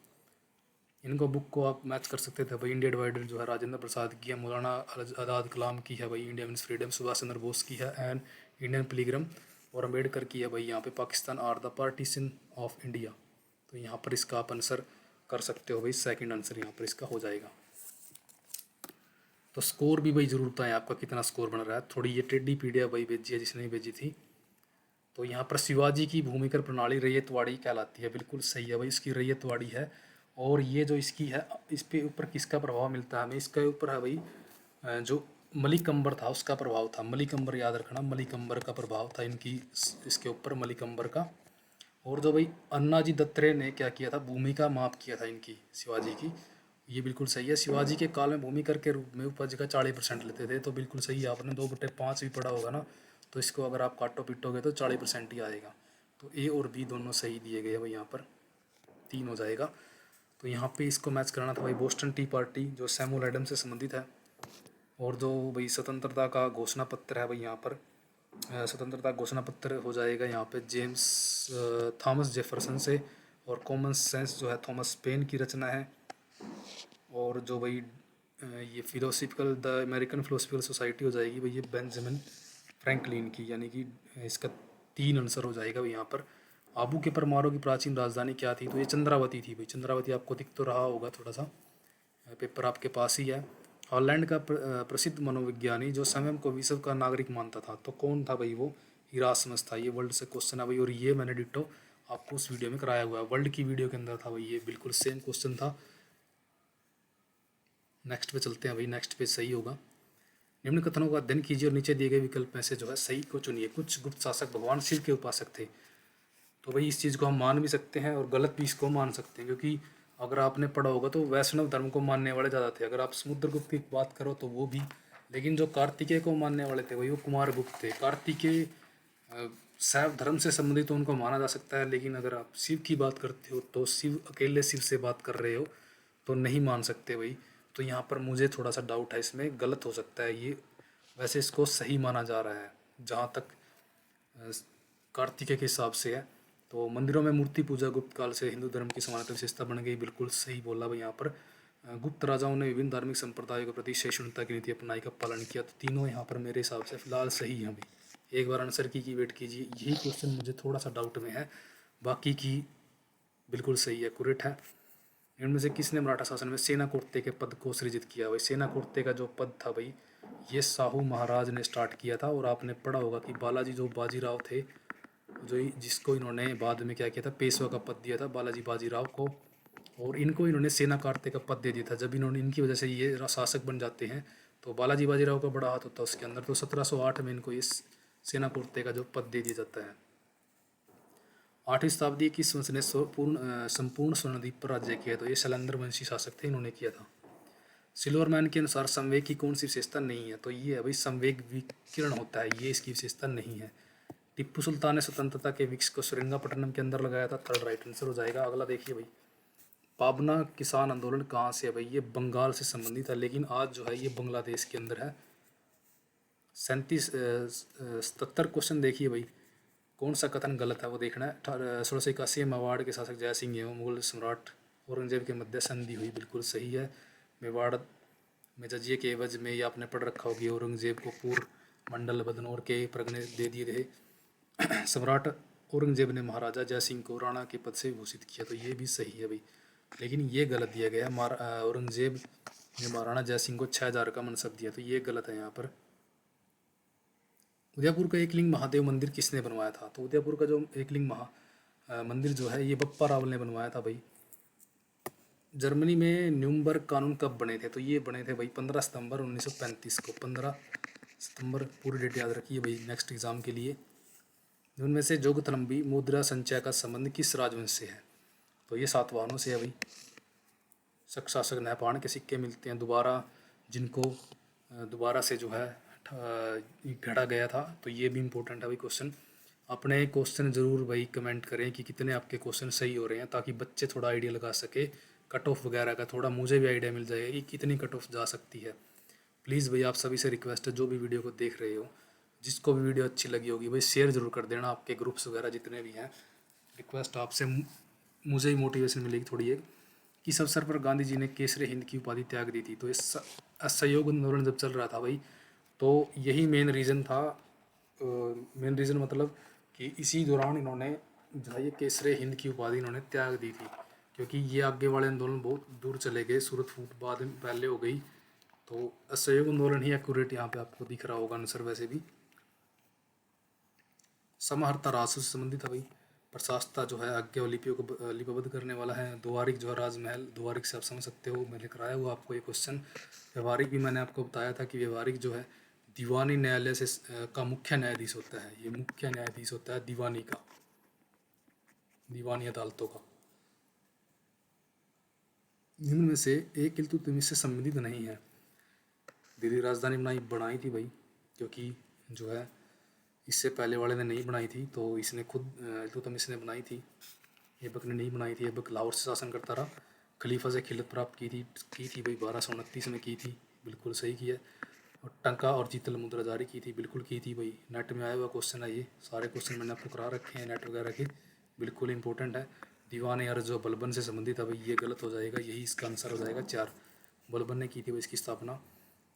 इनको बुक को आप मैच कर सकते थे भाई। इंडिया डिवाइडेड जो है राजेंद्र प्रसाद की है, मौलाना आज़ाद कलाम की है भाई India means freedom, Subhash Chandra Bose की है एंड इंडियन पिलग्रम, और अम्बेडकर की है भाई यहाँ पे Pakistan are the partition of India. तो यहाँ पर इसका आप आंसर कर सकते हो भाई, सेकंड आंसर यहाँ पर इसका हो जाएगा। तो स्कोर भी भाई जरूर बताएं आपका कितना स्कोर बन रहा है। थोड़ी ये टेढ़ी पीढ़िया भाई भेजी है जिसने भेजी थी। तो यहाँ पर शिवाजी की भूमिकर प्रणाली रैयतवाड़ी कहलाती है, बिल्कुल सही है भाई, इसकी रैयतवाड़ी है। और ये जो इसकी है इस पे ऊपर किसका प्रभाव मिलता है हमें, इसके ऊपर है भाई जो मलिक अंबर था उसका प्रभाव था। मलिक अंबर याद रखना, मलिक अंबर का प्रभाव था इनकी इसके ऊपर, मलिक अंबर का। और जो भाई अन्नाजी दत्तरे ने क्या किया था, भूमिका माप किया था इनकी शिवाजी की, ये बिल्कुल सही है। शिवाजी के काल में भूमिकर के रूप में उपज का 40% लेते थे, तो बिल्कुल सही है। आपने 2/5 भी पढ़ा होगा ना, तो इसको अगर आप काटो पीटोगे तो 40% ही आएगा। तो ए और बी दोनों सही दिए गए हैं भाई, यहाँ पर 3 हो जाएगा। तो यहाँ पे इसको मैच कराना था भाई बोस्टन टी पार्टी जो सैमुअल एडम से संबंधित है। और जो भाई स्वतंत्रता का घोषणा पत्र है भाई यहाँ पर स्वतंत्रता घोषणा पत्र हो जाएगा यहाँ पे जेम्स थॉमस जेफरसन से। और कॉमन सेंस जो है थॉमस पेन की रचना है। और जो भाई ये philosophical the American philosophical society हो जाएगी भाई ये बेंजामिन फ्रैंकलिन की, यानी कि इसका 3 आंसर हो जाएगा भाई यहाँ पर। आबू के परमाणु की प्राचीन राजधानी क्या थी, तो ये चंद्रावती थी भाई। चंद्रावती आपको दिख तो रहा होगा, थोड़ा सा पेपर आपके पास ही है। हॉलैंड का प्रसिद्ध मनोविज्ञानी जो स्वयं को विश्व का नागरिक मानता था, तो कौन था भाई वो, इरास्मस था। ये वर्ल्ड से क्वेश्चन है भाई, और ये मैंने डिटो आपको उस वीडियो में कराया हुआ है, वर्ल्ड की वीडियो के अंदर था भाई, ये बिल्कुल सेम क्वेश्चन था। नेक्स्ट पे चलते हैं भाई, नेक्स्ट पे सही होगा। निम्न कथनों का अध्ययन कीजिए और नीचे दिए गए विकल्प में से जो है सही को चुनिए। कुछ गुप्त शासक भगवान शिव के उपासक थे, तो भाई इस चीज़ को हम मान भी सकते हैं और गलत भी इसको मान सकते हैं, क्योंकि अगर आपने पढ़ा होगा तो वैष्णव धर्म को मानने वाले ज़्यादा थे। अगर आप समुद्रगुप्त की बात करो तो वो भी, लेकिन जो कार्तिकेय को मानने वाले थे भाई वो कुमारगुप्त थे। कार्तिकेय शैव धर्म से संबंधित तो उनको माना जा सकता है, लेकिन अगर आप शिव की बात करते हो तो शिव अकेले शिव से बात कर रहे हो तो नहीं मान सकते भाई। तो यहाँ पर मुझे थोड़ा सा डाउट है, इसमें गलत हो सकता है ये। वैसे इसको सही माना जा रहा है जहाँ तक कार्तिकेय के हिसाब से है। तो मंदिरों में मूर्ति पूजा गुप्त काल से हिंदू धर्म की समानांतर विशेषता बन गई, बिल्कुल सही बोला भाई यहाँ पर। गुप्त राजाओं ने विभिन्न धार्मिक संप्रदायों के प्रति सहिष्णुता की नीति अपनाई का पालन किया। तो तीनों यहाँ पर मेरे हिसाब से फिलहाल सही है भाई। एक बार आंसर की वेट कीजिए, यही क्वेश्चन मुझे थोड़ा सा डाउट में है, बाकी की बिल्कुल सही है, कुरेट है। इनमें से किसने मराठा शासन में सेना कोर्ते के पद को सृजित किया भाई। सेना कोर्ते का जो पद था भाई ये साहू महाराज ने स्टार्ट किया था। और आपने पढ़ा होगा कि बालाजी जो बाजीराव थे, जो जिसको इन्होंने बाद में क्या किया था, पेशवा का पद दिया था बालाजी बाजीराव को, और इनको इन्होंने सेना कार्ते का पद दे दिया था। जब इन्होंने इनकी वजह से ये शासक बन जाते हैं, तो बालाजी बाजीराव का बड़ा हाथ होता है उसके अंदर। तो 1708 में इनको इस सेना कोर्ते का जो पद दे दिया जाता है। 8वीं शताब्दी किस वंश ने संपूर्ण स्वर्णद्वीप पर राज्य किया, तो ये शैलेंद्र वंशी शासक थे, इन्होंने किया था। सिल्वरमैन के अनुसार संवेग की कौन सी विशेषता नहीं है, तो ये है भाई संवेग विकिरण होता है, ये इसकी विशेषता नहीं है। टिप्पू सुल्तान ने स्वतंत्रता के वृक्ष को श्रीरंगपट्टनम के अंदर लगाया था, थर्ड राइट आंसर हो जाएगा। अगला देखिए भाई, पाबना किसान आंदोलन कहाँ से है भाई, ये बंगाल से संबंधित है, लेकिन आज जो है ये बांग्लादेश के अंदर है। 77 क्वेश्चन देखिए भाई, कौन सा कथन गलत है वो देखना है। 1681 मेवाड़ के शासक जय सिंह एवं मुगल सम्राट औरंगजेब के मध्य संधि हुई, बिल्कुल सही है। मेवाड़ में जजिए के एवज में, ये आपने पढ़ रखा होगी, औरंगजेब को पूर्व मंडल बदनौर के परगने दे दिए थे। सम्राट औरंगजेब ने महाराजा जय सिंह को राणा के पद से घोषित किया, तो ये भी सही है भाई, लेकिन ये गलत दिया गया। औरंगजेब ने महाराणा जयसिंह को 6,000 का मनसब दिया, तो ये गलत है यहाँ पर। उदयपुर का एकलिंग महादेव मंदिर किसने बनवाया था? तो उदयपुर का जो एकलिंग मंदिर जो है ये बप्पा रावल ने बनवाया था भाई। जर्मनी में न्यूरम्बर्ग कानून कब बने थे? तो ये बने थे भाई 15 सितंबर 1935 को। 15 सितंबर, पूरी डेट याद रखिए भाई नेक्स्ट एग्ज़ाम के लिए। उनमें से जोगथलम्बी मुद्रा संचय का संबंध किस राजवंश से है? तो ये सातवाहनों से है भाई। शक शासक नहपाण के सिक्के मिलते हैं दोबारा, जिनको दोबारा से जो है गढ़ा गया था, तो ये भी इम्पोर्टेंट है भाई क्वेश्चन। अपने क्वेश्चन ज़रूर भाई कमेंट करें कि कितने आपके क्वेश्चन सही हो रहे हैं, ताकि बच्चे थोड़ा आइडिया लगा सके कट ऑफ वगैरह का, थोड़ा मुझे भी आइडिया मिल जाएगा कि कितनी कट ऑफ जा सकती है। प्लीज़ भाई आप सभी से रिक्वेस्ट है, जो भी वीडियो को देख रहे हो, जिसको भी वीडियो अच्छी लगी होगी भाई शेयर ज़रूर कर देना, आपके ग्रुप्स वगैरह जितने भी हैं। रिक्वेस्ट आपसे, मुझे ही मोटिवेशन मिलेगी थोड़ी एक। किस अवसर पर गांधी जी ने केसरे हिंद की उपाधि त्याग दी थी? तो इस असहयोग आंदोलन जब चल रहा था भाई, तो यही मेन रीज़न था। मेन रीज़न मतलब कि इसी दौरान इन्होंने जो है ये केसरे हिंद की उपाधि इन्होंने त्याग दी थी, क्योंकि ये आगे वाले आंदोलन बहुत दूर चले गए, सूरत फूट बाद में पहले हो गई। तो असहयोग आंदोलन ही एक्यूरेट यहाँ पे आपको दिख रहा होगा आंसर वैसे भी। समाहर्ता राजस्व से संबंधित है भाई। प्रशासता जो है आज्ञा और लिपियों को लिपिबद्ध करने वाला है। द्वारिक जो है राजमहल, द्वारिक से आप समझ सकते हो, मैंने कराया हुआ आपको ये क्वेश्चन। व्यवहारिक भी मैंने आपको बताया था कि व्यवहारिक जो है दीवानी न्यायालय से का मुख्य न्यायाधीश होता है। ये मुख्य न्यायाधीश होता है दीवानी का, दीवानी अदालतों का। निम्न में से एक इल्तुतमिश से संबंधित नहीं है। दिल्ली राजधानी बनाई थी भाई, क्योंकि जो है इससे पहले वाले ने नहीं बनाई थी, तो इसने खुद इल्तुतमिश ने बनाई थी। ऐबक ने नहीं बनाई थी, ऐबक लाहौर से शासन करता रहा। खलीफा से खिलत प्राप्त की थी भाई 1229 में की थी, बिल्कुल सही किया। और टंका और जीतल मुद्रा जारी की थी, बिल्कुल की थी भाई। नेट में आया हुआ क्वेश्चन है ये, सारे क्वेश्चन मैंने आपको करा रखे हैं नेट वगैरह के, बिल्कुल इंपॉर्टेंट है। दीवान अर्ज जो बलबन से संबंधित है भाई, ये गलत हो जाएगा, यही इसका आंसर हो जाएगा 4। बलबन ने की थी भाई इसकी स्थापना।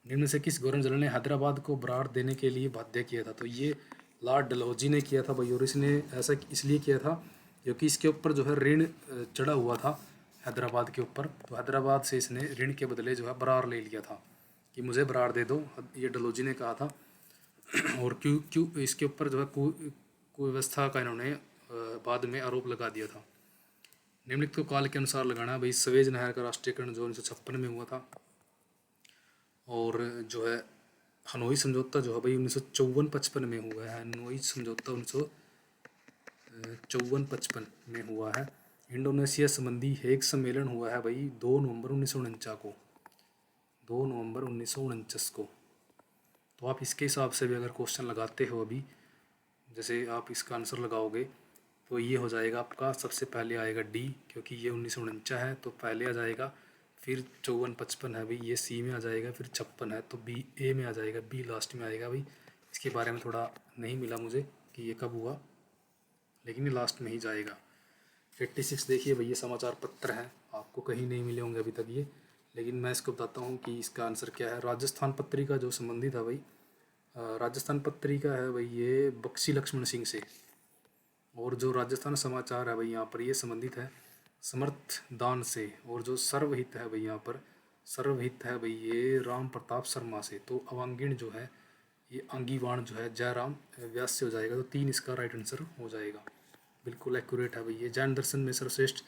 निम्न से किस गवर्नर जनरल ने हैदराबाद को बराड़ देने के लिए बाध्य किया था? तो ये लॉर्ड डलहौजी ने किया था भाई, और इसने ऐसा इसलिए किया था क्योंकि इसके ऊपर जो है ऋण चढ़ा हुआ था हैदराबाद के ऊपर। तो हैदराबाद से इसने ऋण के बदले जो है बरार ले लिया था कि मुझे बरार दे दो, ये डलहौजी ने कहा था। और क्यों क्यों इसके ऊपर जो है कुव्यवस्था का इन्होंने बाद में आरोप लगा दिया था। निम्नलिखित को काल के अनुसार लगाना भाई। सवेज नहर का राष्ट्रीयकरण जो 1956 में हुआ था। और जो है हनोई समझौता जो है भाई 1954-55 में हुआ है। हनोई समझौता 1954-55 में हुआ है। इंडोनेशिया संबंधी हेग सम्मेलन हुआ है भाई 2 नवंबर 1949 को, 2 नवंबर 1949 को। तो आप इसके हिसाब से भी अगर क्वेश्चन लगाते हो अभी, जैसे आप इसका आंसर लगाओगे तो ये हो जाएगा आपका, सबसे पहले आएगा डी, क्योंकि ये 1949 है तो पहले आ जाएगा। फिर 54-55 है भाई, ये सी में आ जाएगा। फिर 56 है तो बी ए में आ जाएगा, बी लास्ट में आएगा भाई। इसके बारे में थोड़ा नहीं मिला मुझे कि ये कब हुआ, लेकिन ये लास्ट में ही जाएगा। 86 देखिए भाई, ये समाचार पत्र हैं, आपको कहीं नहीं मिले होंगे अभी तक ये, लेकिन मैं इसको बताता हूँ कि इसका आंसर क्या है। राजस्थान पत्रिका जो संबंधित है भाई, राजस्थान पत्रिका है भाई ये बख्शी लक्ष्मण सिंह से। और जो राजस्थान समाचार है भाई यहाँ पर ये संबंधित है समर्थ दान से। और जो सर्वहित है भाई यहाँ पर, सर्वहित है भाई ये राम प्रताप शर्मा से। तो अवांगीण जो है ये अंगीवाण जो है जयराम व्यास से हो जाएगा। तो 3 इसका राइट आंसर हो जाएगा, बिल्कुल एक्यूरेट है भाई ये। जैन दर्शन में सर्वश्रेष्ठ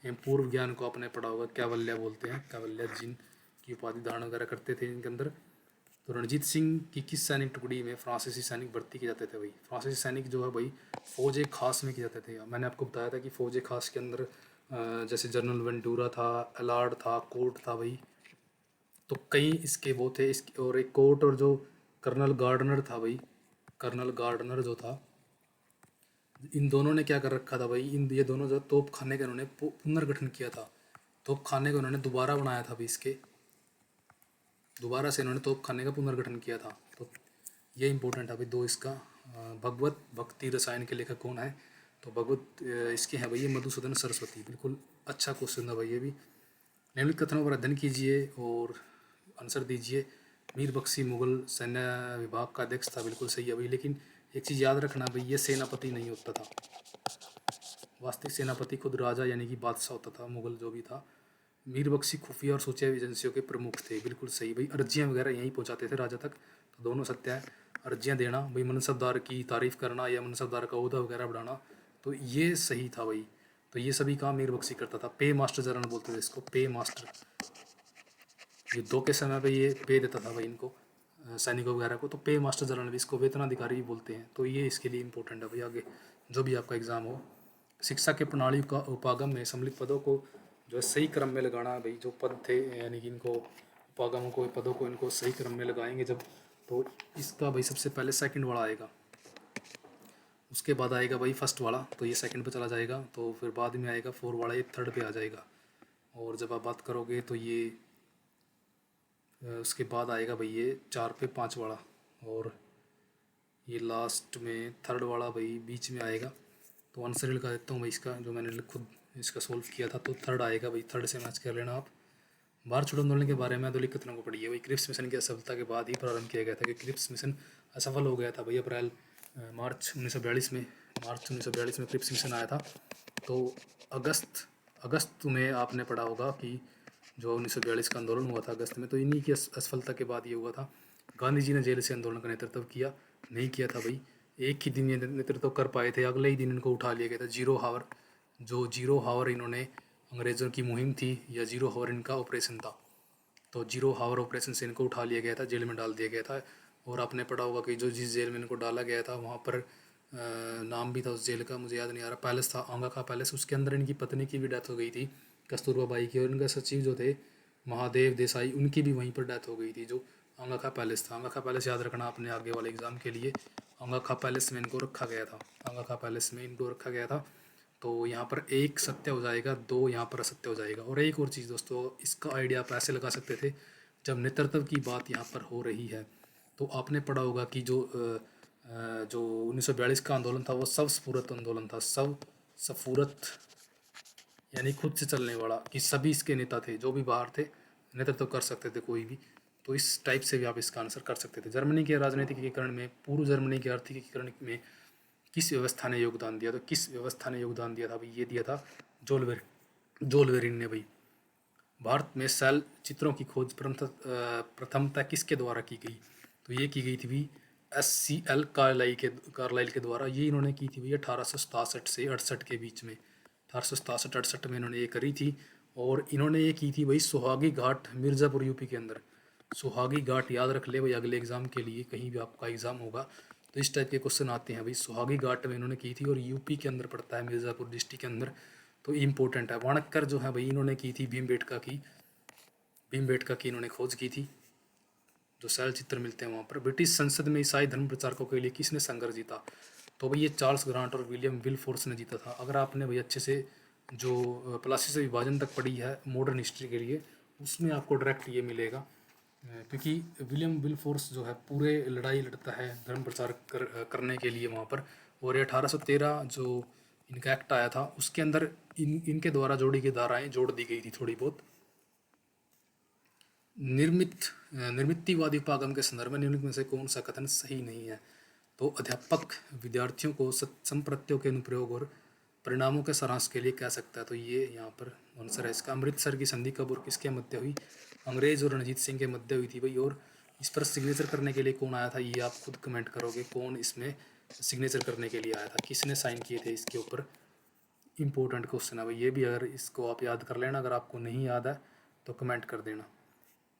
एवं पूर्व ज्ञान को आपने पढ़ा होगा, कैवल्य बोलते हैं, कैवल्य जिन की उपाधि धारण वगैरह करते थे इनके अंदर। तो रणजीत सिंह की किस सैनिक टुकड़ी में फ्रांसीसी सैनिक भर्ती किए जाते थे भाई? फ्रांसीसी सैनिक जो है भाई फौज खास में किए जाते थे। मैंने आपको बताया था कि फौज खास के अंदर जैसे जनरल वेंटूरा था, अलार्ड था, कोर्ट था भाई, तो कई इसके वो थे। इसके और एक कोर्ट और जो कर्नल गार्डनर था भाई, कर्नल गार्डनर जो था, इन दोनों ने क्या कर रखा था भाई, इन ये दोनों जो तोप खाने का इन्होंने पुनर्गठन किया था। तोप खाने को इन्होंने दोबारा बनाया था भाई, इसके दोबारा से इन्होंने तोप खाने का पुनर्गठन किया था। तो ये इंपॉर्टेंट है भाई 2 इसका। भगवत भक्ति रसायन के लेखक कौन है? तो भगवत इसके हैं भाई ये मधुसूदन सरस्वती, बिल्कुल अच्छा क्वेश्चन था भाई ये भी। निम्नलिखित कथनों पर अध्ययन कीजिए और आंसर दीजिए। मीर बख्शी मुगल सैन्य विभाग का अध्यक्ष था, बिल्कुल सही है भाई। लेकिन एक चीज़ याद रखना भाई, ये सेनापति नहीं होता था, वास्तविक सेनापति खुद राजा यानी कि बादशाह होता था, मुगल जो भी था। मीर बख्शी खुफिया और सूचना एजेंसियों के प्रमुख थे। बिल्कुल सही भाई, अर्जियाँ वगैरह यहीं पहुँचाते थे राजा तक, तो दोनों सत्य है। अर्जियाँ देना भाई, मनसबदार की तारीफ़ करना या मनसबदार का ओहदा वगैरह बढ़ाना, तो ये सही था भाई। तो ये सभी काम मीर बख्शी करता था। पे मास्टर जनरल बोलते थे इसको, पे मास्टर। युद्धों के समय पे ये पे देता था भाई इनको, सैनिकों वगैरह को, तो पे मास्टर जनरल भी, इसको वेतनाधिकारी भी बोलते हैं। तो ये इसके लिए इंपॉर्टेंट है भाई, आगे जो भी आपका एग्ज़ाम हो। शिक्षा के प्रणाली का उपागम में सम्मिलित पदों को जो है सही क्रम में लगाना है भाई। जो पद थे यानी कि इनको उपागमों को, पदों को, इनको सही क्रम में लगाएंगे जब, तो इसका भाई सबसे पहले सेकंड वाला आएगा, उसके बाद आएगा भाई फर्स्ट वाला, तो ये सेकंड पे चला जाएगा। तो फिर बाद में आएगा फोर वाला, ये थर्ड पे आ जाएगा। और जब आप बात करोगे तो ये उसके बाद आएगा भाई ये चार पे पाँच वाला, और ये लास्ट में थर्ड वाला भाई बीच में आएगा। तो आंसर लगा देता हूँ भाई इसका, जो मैंने खुद इसका सोल्व किया था, तो थर्ड आएगा भाई, थर्ड से मैच कर लेना आप। भारत छोड़ो आंदोलन के बारे में आधुनिक कथनों को पढ़िए भाई। क्रिप्स मिशन की असफलता के बाद ही प्रारंभ किया गया था, कि क्रिप्स मिशन असफल हो गया था भाई अप्रैल मार्च 1942 में। मार्च 1942 में क्रिप्स मिशन आया था। तो अगस्त में आपने पढ़ा होगा कि जो 1942 का आंदोलन हुआ था अगस्त में, तो इन्हीं की असफलता के बाद ये हुआ था। गांधी जी ने जेल से आंदोलन का नेतृत्व किया नहीं किया था भाई, एक ही दिन ये नेतृत्व कर पाए थे, अगले ही दिन इनको उठा लिया गया था। जीरो हावर, जो जीरो हावर इन्होंने अंग्रेज़ों की मुहिम थी, या जीरो हावर इनका ऑपरेशन था, तो जीरो हावर ऑपरेशन से इनको उठा लिया गया था, जेल में डाल दिया गया था। और आपने पढ़ा होगा कि जो जिस जेल में इनको डाला गया था वहाँ पर नाम भी था उस जेल का, मुझे याद नहीं आ रहा, पैलेस था, आंगा खा पैलेस। उसके अंदर इनकी पत्नी की भी डेथ हो गई थी, कस्तूरबा बाई की, और इनका सचिव जो थे महादेव देसाई, उनकी भी वहीं पर डेथ हो गई थी, जो आंगा खा पैलेस था। आंगा खा पैलेस याद रखना अपने आगे वाले एग्ज़ाम के लिए, आंगा खा पैलेस में इनको रखा गया था, आंगा खा पैलेस में इनको रखा गया था। तो यहाँ पर एक सत्य हो जाएगा, दो यहाँ पर असत्य हो जाएगा। और एक और चीज़ दोस्तों, इसका आइडिया आप ऐसे लगा सकते थे, जब नेतृत्व की बात यहाँ पर हो रही है, तो आपने पढ़ा होगा कि जो 1942 का आंदोलन था वो सब स्फूर्त आंदोलन था। सब स्फूर्त यानी खुद से चलने वाला, कि सभी इसके नेता थे, जो भी बाहर थे नेतृत्व कर सकते थे कोई भी। तो इस टाइप से भी आप इसका आंसर कर सकते थे। जर्मनी के राजनीतिक एकीकरण में, पूर्व जर्मनी के आर्थिक एकीकरण में किस व्यवस्था ने योगदान दिया? तो किस व्यवस्था ने योगदान दिया था भाई? ये दिया था जोलवेरिन ने भाई। भारत में सेल चित्रों की खोज प्रथमतः किसके द्वारा की गई? तो ये की गई थी भाई SCL कार्लाइल के द्वारा। ये इन्होंने की थी भाई 1867 से 68 के बीच में, 1867-68 में इन्होंने ये करी थी। और इन्होंने ये की थी भाई सुहागी घाट, मिर्ज़ापुर यूपी के अंदर। सुहागी घाट याद रख ले भाई, अगले एग्ज़ाम के लिए कहीं भी आपका एग्ज़ाम होगा तो इस टाइप के क्वेश्चन आते हैं भाई। सुहागी घाट में इन्होंने की थी, और यूपी के अंदर पड़ता है, मिर्ज़ापुर डिस्ट्रिक्ट के अंदर, तो इम्पोर्टेंट है। वाणक्कर जो है भाई, इन्होंने की थी भीमबेटका की इन्होंने खोज की थी, जो शैल चित्र मिलते हैं वहाँ पर। ब्रिटिश संसद में ईसाई धर्म प्रचारकों के लिए किसने संघर्ष जीता? तो भाई ये चार्ल्स ग्रांट और विलियम विलफोर्स ने जीता था। अगर आपने भाई अच्छे से जो प्लासी से विभाजन तक पढ़ी है मॉडर्न हिस्ट्री के लिए, उसमें आपको डायरेक्ट ये मिलेगा, क्योंकि विलियम विलफोर्स जो है पूरे लड़ाई लड़ता है धर्म प्रचार करने के लिए वहाँ पर। और ये 1813 जो इनका एक्ट आया था, उसके अंदर इनके द्वारा जोड़ी गई धाराएं जोड़ दी गई थी थोड़ी बहुत। निर्मितिवादी उपागम के संदर्भ में निम्नलिखित में से कौन सा कथन सही नहीं है? तो अध्यापक विद्यार्थियों को संप्रत्यों के अनुप्रयोग और परिणामों के सारांश के लिए कह सकता है। तो ये यहाँ पर आंसर है इसका। अमृतसर की संधि कब और किसके मध्य हुई? अंग्रेज और रणजीत सिंह के मध्य हुई थी भाई। और इस पर सिग्नेचर करने के लिए कौन आया था, ये आप खुद कमेंट करोगे, कौन इसमें सिग्नेचर करने के लिए आया था, किसने साइन किए थे इसके ऊपर। इंपॉर्टेंट क्वेश्चन है भाई ये भी, अगर इसको आप याद कर लेना, अगर आपको नहीं याद है तो कमेंट कर देना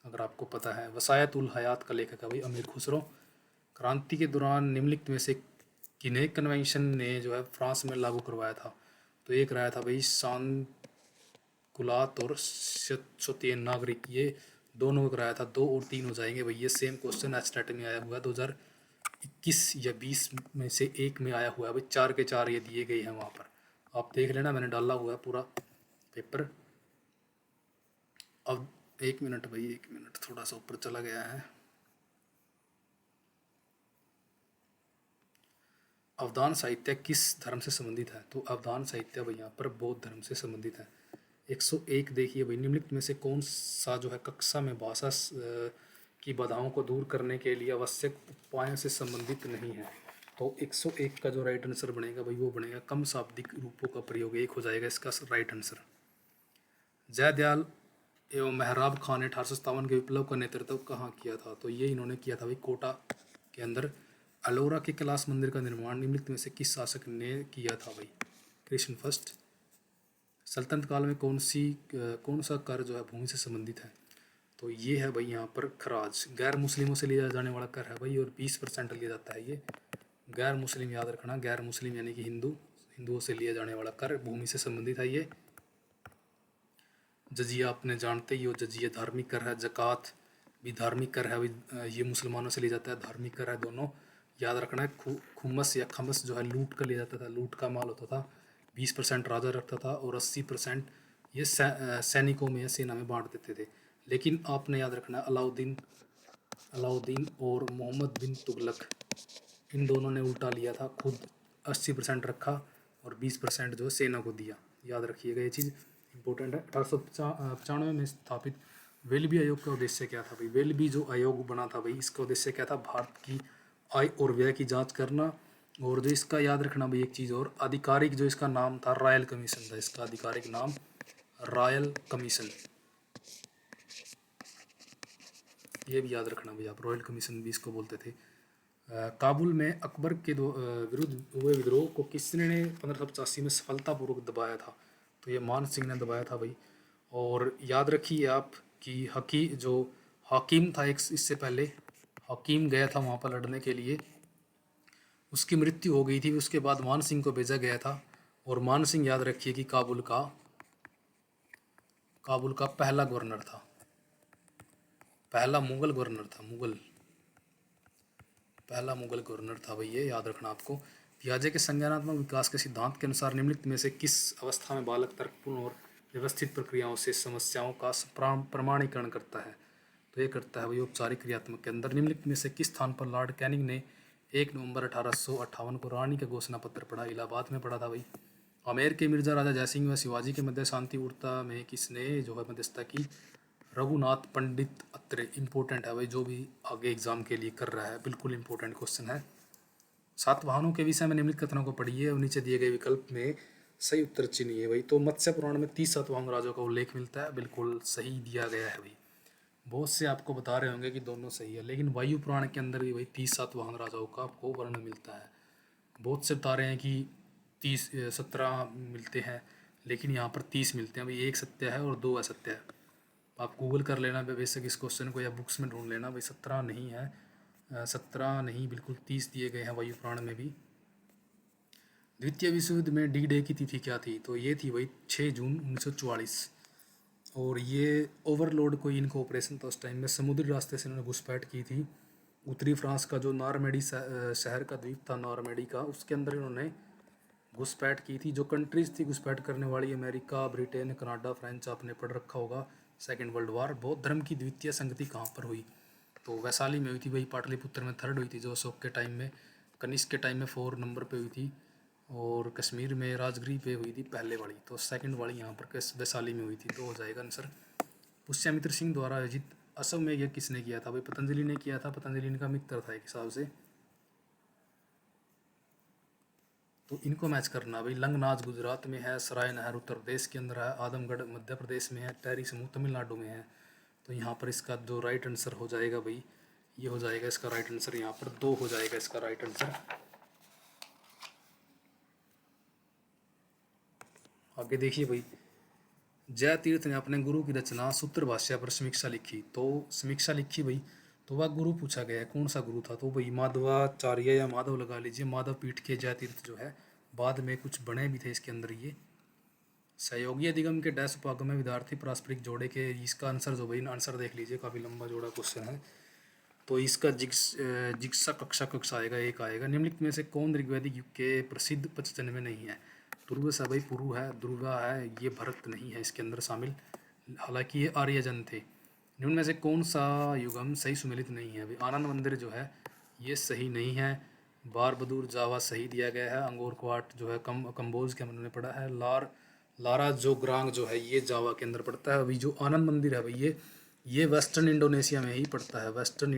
अगर आपको पता है। वसायत उल हयात का लेखक है भाई अमीर खुसरो। क्रांति के दौरान निम्नलिखित में से किन्हें कन्वेंशन ने जो है फ्रांस में लागू करवाया था? तो एक रहा था भाई सांकुलात और सत्येन नागरिक, ये दोनों को कराया था। 2 और 3 हो जाएंगे भाई। ये सेम क्वेश्चन एचटेट में आया हुआ है 2021 या 20 में से एक में आया हुआ है भाई। 4 के 4 ये दिए गए हैं वहाँ पर, आप देख लेना, मैंने डाला हुआ है पूरा पेपर। अब 1 मिनट भाई, 1 मिनट, थोड़ा सा ऊपर चला गया है। अवधान साहित्य किस धर्म से संबंधित है? तो अवधान साहित्य भाई यहाँ पर बौद्ध धर्म से संबंधित है। 101 देखिए भाई, निम्नलिखित में से कौन सा जो है कक्षा में भाषा की बाधाओं को दूर करने के लिए आवश्यक उपायों से संबंधित नहीं है? तो 101 का जो राइट आंसर बनेगा भाई वो बनेगा कम शाब्दिक रूपों का प्रयोग, एक हो जाएगा इसका राइट आंसर। जयदयाल एवं मेहराब खान ने 1857 के विप्लव का नेतृत्व कहाँ किया था? तो ये इन्होंने किया था भाई कोटा के अंदर। अलोरा के कैलाश मंदिर का निर्माण निम्नलिखित में से किस शासक ने किया था भाई? कृष्ण फर्स्ट। सल्तनत काल में कौन सा कर जो है भूमि से संबंधित है? तो ये है भाई यहाँ पर खराज। गैर मुस्लिमों से लिया जाने वाला कर है भाई, और 20% लिया जाता है ये। गैर मुस्लिम याद रखना, गैर मुस्लिम यानी कि हिंदुओं से लिया जाने वाला कर भूमि से संबंधित है ये। जजिया आपने जानते ही हो, जजिया धार्मिक कर है। जक़ात भी धार्मिक कर है, ये मुसलमानों से लिया जाता है, धार्मिक कर है दोनों। याद रखना है। खुमस या खमस जो है लूट का लिया जाता था, लूट का माल होता था। 20% राजा रखता था और 80% ये सैनिकों में या सेना में बांट देते थे। लेकिन आपने याद रखना है अलाउद्दीन और मोहम्मद बिन तुगलक, इन दोनों ने उल्टा लिया था, खुद 80% रखा और 20% जो है सेना को दिया। याद रखिएगा, ये चीज़ इंपॉर्टेंट है। 1895 में स्थापित वेलबी आयोग का उद्देश्य क्या था भाई? वेलबी जो आयोग बना था भाई, इसका उद्देश्य क्या था? भारत की आय और व्यय की जांच करना। और जो इसका याद रखना भाई एक चीज़ और, आधिकारिक जो इसका नाम था रॉयल कमीशन था, इसका आधिकारिक नाम रॉयल कमीशन। ये भी याद रखना भाई आप, रॉयल कमीशन भी इसको बोलते थे। काबुल में अकबर के विरुद्ध हुए विद्रोह को किसने 1585 में सफलतापूर्वक दबाया था? तो ये मान सिंह ने दबाया था भाई। और याद रखिए आप कि हाकिम था एक, इससे पहले हाकिम गया था वहाँ पर लड़ने के लिए, उसकी मृत्यु हो गई थी। उसके बाद मान सिंह को भेजा गया था, और मान सिंह याद रखिए कि काबुल का पहला गवर्नर था, पहला मुगल गवर्नर था, पहला मुगल गवर्नर था भाई, ये याद रखना आपको। पियाजे के संज्ञानात्मक विकास के सिद्धांत के अनुसार निम्नलिखित में से किस अवस्था में बालक तर्कपूर्ण और व्यवस्थित प्रक्रियाओं से समस्याओं का प्रमाणीकरण करता है? तो ये करता है भाई औपचारिक क्रियात्मक के अंदर। निम्नलिखित में से किस स्थान पर लॉर्ड कैनिंग ने 1 नवंबर 1858 को रानी का घोषणा पत्र पढ़ा? इलाहाबाद में पढ़ा था भाई। आमेर के मिर्जा राजा जयसिंह व शिवाजी के मध्य शांति वार्ता में किसने जो है मध्यस्थता की? रघुनाथ पंडित अत्रे। इंपॉर्टेंट है भाई, जो भी आगे एग्जाम के लिए कर रहा है, बिल्कुल इंपॉर्टेंट क्वेश्चन है। सातवाहनों के विषय में निम्नलिखित कथनों को पढ़िए और नीचे दिए गए विकल्प में सही उत्तर चुनिए भाई। तो मत्स्य पुराण में 30 सातवाहन राजाओं का उल्लेख मिलता है, बिल्कुल सही दिया गया है भाई। बहुत से आपको बता रहे होंगे कि दोनों सही है, लेकिन वायु पुराण के अंदर भी भाई 30 सातवाहन राजाओं का आपको वर्णन मिलता है। बहुत से बता रहे हैं कि 17 मिलते हैं, लेकिन यहाँ पर 30 मिलते हैं भाई। एक सत्य है और 2 असत्य है। आप गूगल कर लेना बेशक इस क्वेश्चन को, या बुक्स में ढूंढ लेना भाई। 17 नहीं है, 17 नहीं, बिल्कुल 30 दिए गए हैं वायु पुराण में भी। द्वितीय विश्व युद्ध में डी डे की तिथि क्या थी? तो ये थी भाई 6 जून 1944। और ये ओवरलॉर्ड कोई इनका ऑपरेशन था उस टाइम में, समुद्री रास्ते से इन्होंने घुसपैठ की थी। उत्तरी फ्रांस का जो नॉर्मेडी शहर का द्वीप था नॉर्मेडी का, उसके अंदर इन्होंने घुसपैठ की थी। जो कंट्रीज थी घुसपैठ करने वाली, अमेरिका, ब्रिटेन, कनाडा, फ्रेंच, आपने पढ़ रखा होगा। Second world war. बौद्ध धर्म की द्वितीय संगति कहाँ पर हुई? तो वैशाली में हुई थी भाई। पाटलिपुत्र में 3rd हुई थी, जो अशोक के टाइम में। कनिष्क के टाइम में 4 नंबर पे हुई थी। और कश्मीर में राजगीर पे हुई थी पहले वाली, तो सेकंड वाली यहाँ पर वैशाली में हुई थी। तो हो जाएगा आंसर। पुष्यमित्र सिंह द्वारा आयोजित असम में यह किसने किया था भाई? पतंजलि ने किया था। पतंजलि इनका मित्र था एक हिसाब से। तो इनको मैच करना भाई। लंगनाच गुजरात में है, सराय नहर उत्तर प्रदेश के अंदर है, आदमगढ़ मध्य प्रदेश में है, टेहरी समूह तमिलनाडु में है। तो यहाँ पर इसका जो राइट आंसर हो जाएगा भाई, ये हो जाएगा इसका राइट आंसर। यहाँ पर 2 हो जाएगा इसका राइट आंसर। आगे देखिए भाई, जय तीर्थ ने अपने गुरु की रचना सूत्र भाष्य पर समीक्षा लिखी। तो समीक्षा लिखी भाई, तो वह गुरु पूछा गया है कौन सा गुरु था? तो भाई माधवाचार्य या माधव लगा लीजिए। माधव पीठ के जय तीर्थ जो है, बाद में कुछ बने भी थे इसके अंदर। ये सहयोगी अधिगम के डैश उपागम में विद्यार्थी पारस्परिक जोड़े के, इसका आंसर जो भाई आंसर देख लीजिए, काफ़ी लंबा जोड़ा क्वेश्चन है। तो इसका जिक्सा कक्षा आएगा, एक आएगा। निम्नलिखित में से कौन ऋग्वैदिक युग के प्रसिद्ध पंचजन में नहीं है? पूर्व से भाई पुरु है, दुर्गा है, ये भरत नहीं है इसके अंदर शामिल, हालांकि ये आर्यजन थे। निम्न में से कौन सा युगम सही सुमेलित नहीं है भाई? आनंद मंदिर जो है ये सही नहीं है। बार बदूर जावा सही दिया गया है। अंगोर क्वाट जो है कंबोज के हमने पढ़ा है। लारा जोग्रांग जो है ये जावा के अंदर पड़ता है। अभी जो आनंद मंदिर है भाई, ये वेस्टर्न इंडोनेशिया में ही पड़ता है। वेस्टर्न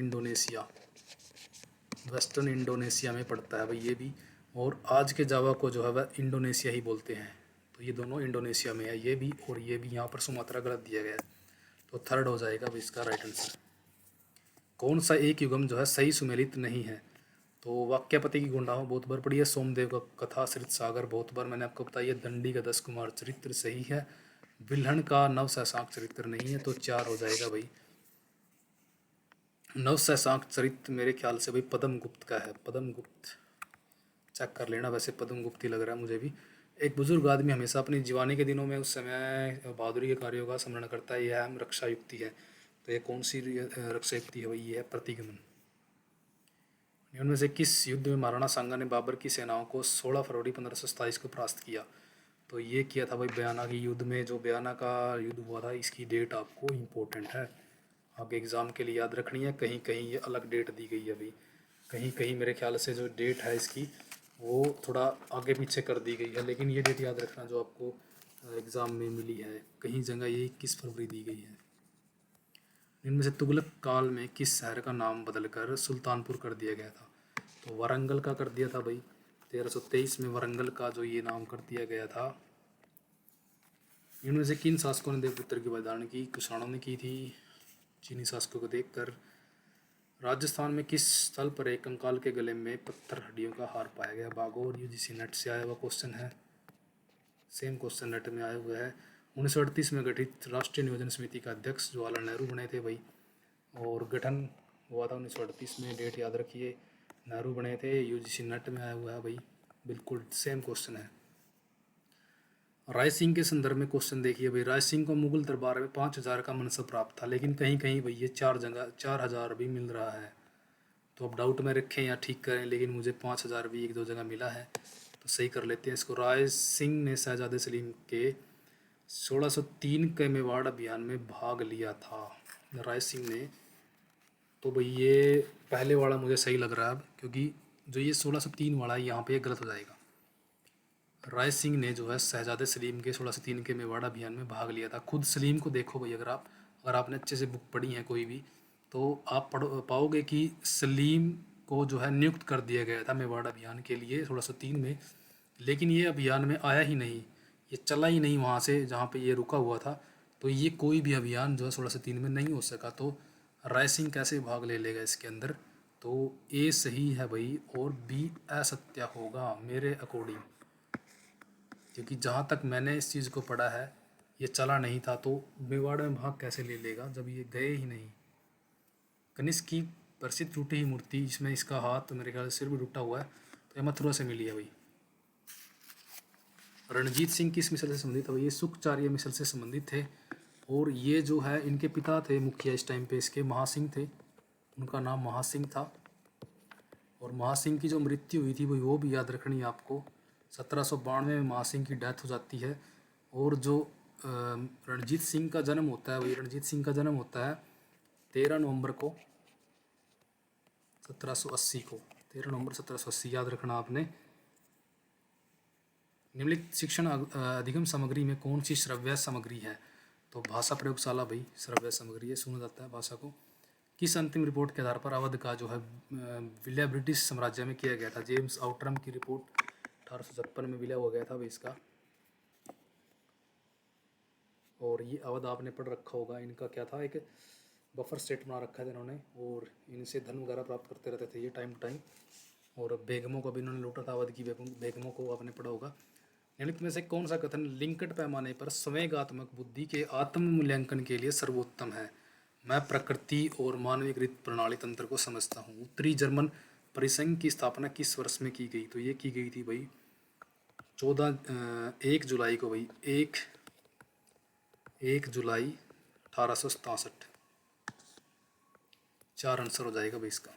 इंडोनेशिया में पड़ता है भाई ये भी। और आज के जावा को जो है वह इंडोनेशिया ही बोलते हैं। तो ये दोनों इंडोनेशिया में है, ये भी और ये भी। यहाँ पर सुमात्रा गलत दिया गया है। तो थर्ड हो जाएगा भाई इसका राइट आंसर। कौन सा एक युगम जो है सही सुमेलित नहीं है? तो वाक्यपति की गुंडाओं बहुत बार पढ़ी है, सोमदेव का कथा सरित सागर बहुत बार मैंने आपको बताई है, दंडी का 10 कुमार चरित्र सही है, बिल्हण का नव सहसांक चरित्र नहीं है, तो 4 हो जाएगा भाई। नव सहसांक चरित्र मेरे ख्याल से भाई पद्म गुप्त का है, पद्म गुप्त, चेक कर लेना, वैसे पद्म गुप्त ही लग रहा है मुझे भी। एक बुजुर्ग आदमी हमेशा अपनी जवानी के दिनों में उस समय बहादुरी के कार्यों का स्मरण करता है, यह अहम रक्षा युक्ति है। तो ये कौन सी रक्षा युक्ति है भाई? ये है प्रतिगमन। इनमें से किस युद्ध में महाराणा सांगा ने बाबर की सेनाओं को 16 फरवरी 1527 को परास्त किया? तो ये किया था भाई बयाना के युद्ध में, जो बयाना का युद्ध हुआ था, इसकी डेट आपको इम्पोर्टेंट है, आगे एग्ज़ाम के लिए याद रखनी है। कहीं कहीं ये अलग डेट दी गई है अभी, कहीं कहीं मेरे ख्याल से जो डेट है इसकी वो थोड़ा आगे पीछे कर दी गई है, लेकिन ये डेट याद रखना जो आपको एग्ज़ाम में मिली है। कहीं जगह ये 21 फरवरी दी गई है। इनमें से तुगलक काल में किस शहर का नाम बदलकर सुल्तानपुर कर दिया गया था? तो वारंगल का कर दिया था भाई, 1323 में वारंगल का जो ये नाम कर दिया गया था। इनमें से किन शासकों ने देवपुत्र की बलिदान की? कुषाणों ने की थी, चीनी शासकों को देखकर। राजस्थान में किस स्थल पर एक कंकाल के गले में पत्थर हड्डियों का हार पाया गया? बागौर, यूजीसी नेट से आया हुआ क्वेश्चन है, सेम क्वेश्चन नेट में आया हुआ है। 1938 में गठित राष्ट्रीय नियोजन समिति का अध्यक्ष जवाहरलाल नेहरू बने थे भाई, और गठन हुआ था 1938 में, डेट याद रखिए, नेहरू बने थे, यूजीसी नेट में आया हुआ है भाई, बिल्कुल सेम क्वेश्चन है। राय सिंह के संदर्भ में क्वेश्चन देखिए भाई, राय सिंह को मुगल दरबार में 5000 का मनसब प्राप्त था, लेकिन कहीं कहीं भाई ये 4 जगह 4000 भी मिल रहा है, तो अब डाउट में रखें या ठीक करें, लेकिन मुझे 5000 भी 1-2 जगह मिला है, तो सही कर लेते हैं इसको। राय सिंह ने शहजादे सलीम के 1603 के मेवाड़ अभियान में भाग लिया था, राय सिंह ने। तो भाई ये पहले वाला मुझे सही लग रहा है अब, क्योंकि जो ये 1603 वाला है यहाँ पे गलत हो जाएगा। राय सिंह ने जो है शहजादे सलीम के 1603 के मेवाड़ अभियान में भाग लिया था। खुद सलीम को देखो भाई, अगर आपने अच्छे से बुक पढ़ी है कोई भी, तो आप पाओगे कि सलीम को जो है नियुक्त कर दिया गया था मेवाड़ अभियान के लिए 1603 में, लेकिन ये अभियान में आया ही नहीं, ये चला ही नहीं वहाँ से जहाँ पे ये रुका हुआ था, तो ये कोई भी अभियान जो है 1603 में नहीं हो सका। तो राय सिंह कैसे भाग ले लेगा इसके अंदर? तो ए सही है भाई, और बी असत्य होगा मेरे अकॉर्डिंग, क्योंकि जहाँ तक मैंने इस चीज़ को पढ़ा है ये चला नहीं था, तो मेवाड़ में भाग कैसे ले लेगा जब ये गए ही नहीं। कनिष्क की प्रसिद्ध टूटी हुई मूर्ति, इसमें इसका हाथ मेरे ख्याल से सिर भी टूटा हुआ है, तो ये मथुरा से मिली है भाई। रणजीत सिंह किस मिसल से संबंधित है? ये सुखचार्य मिसल से संबंधित थे, और ये जो है इनके पिता थे मुखिया इस टाइम पे, इसके महासिंह थे, उनका नाम महासिंह था, और महासिंह की जो मृत्यु हुई थी वो भी याद रखनी है आपको, 1792 में महासिंह की डेथ हो जाती है। और जो रणजीत सिंह का जन्म होता है, वही रणजीत सिंह का जन्म होता है 13 नवंबर को 1780 को, 13 नवंबर 1780 याद रखना आपने। निम्नलिखित शिक्षण अधिगम सामग्री में कौन सी श्रव्य सामग्री है? तो भाषा प्रयोगशाला भाई श्रव्य सामग्री है, सुना जाता है भाषा को। किस अंतिम रिपोर्ट के आधार पर अवध का जो है विलय ब्रिटिश साम्राज्य में किया गया था? जेम्स आउटरम की रिपोर्ट 1856 में विलय हो गया था भाई इसका। और ये अवध आपने पढ़ रखा होगा, इनका क्या था, एक बफर स्टेट बना रखा था इन्होंने, और इनसे धन वगैरह प्राप्त करते रहते थे ये टाइम टू टाइम, और बेगमों को भी इन्होंने लूटा था, अवध की बेगमों को आपने पढ़ा होगा। निम्नलिखित में से कौन सा कथन लिंकट पैमाने पर संवेगात्मक बुद्धि के आत्म मूल्यांकन के लिए सर्वोत्तम है? मैं प्रकृति और मानवीकृत प्रणाली तंत्र को समझता हूँ। उत्तरी जर्मन परिसंघ की स्थापना किस वर्ष में की गई? तो ये की गई थी भाई 1 जुलाई को भाई, 1 जुलाई 1867। 4 आंसर हो जाएगा भाई इसका।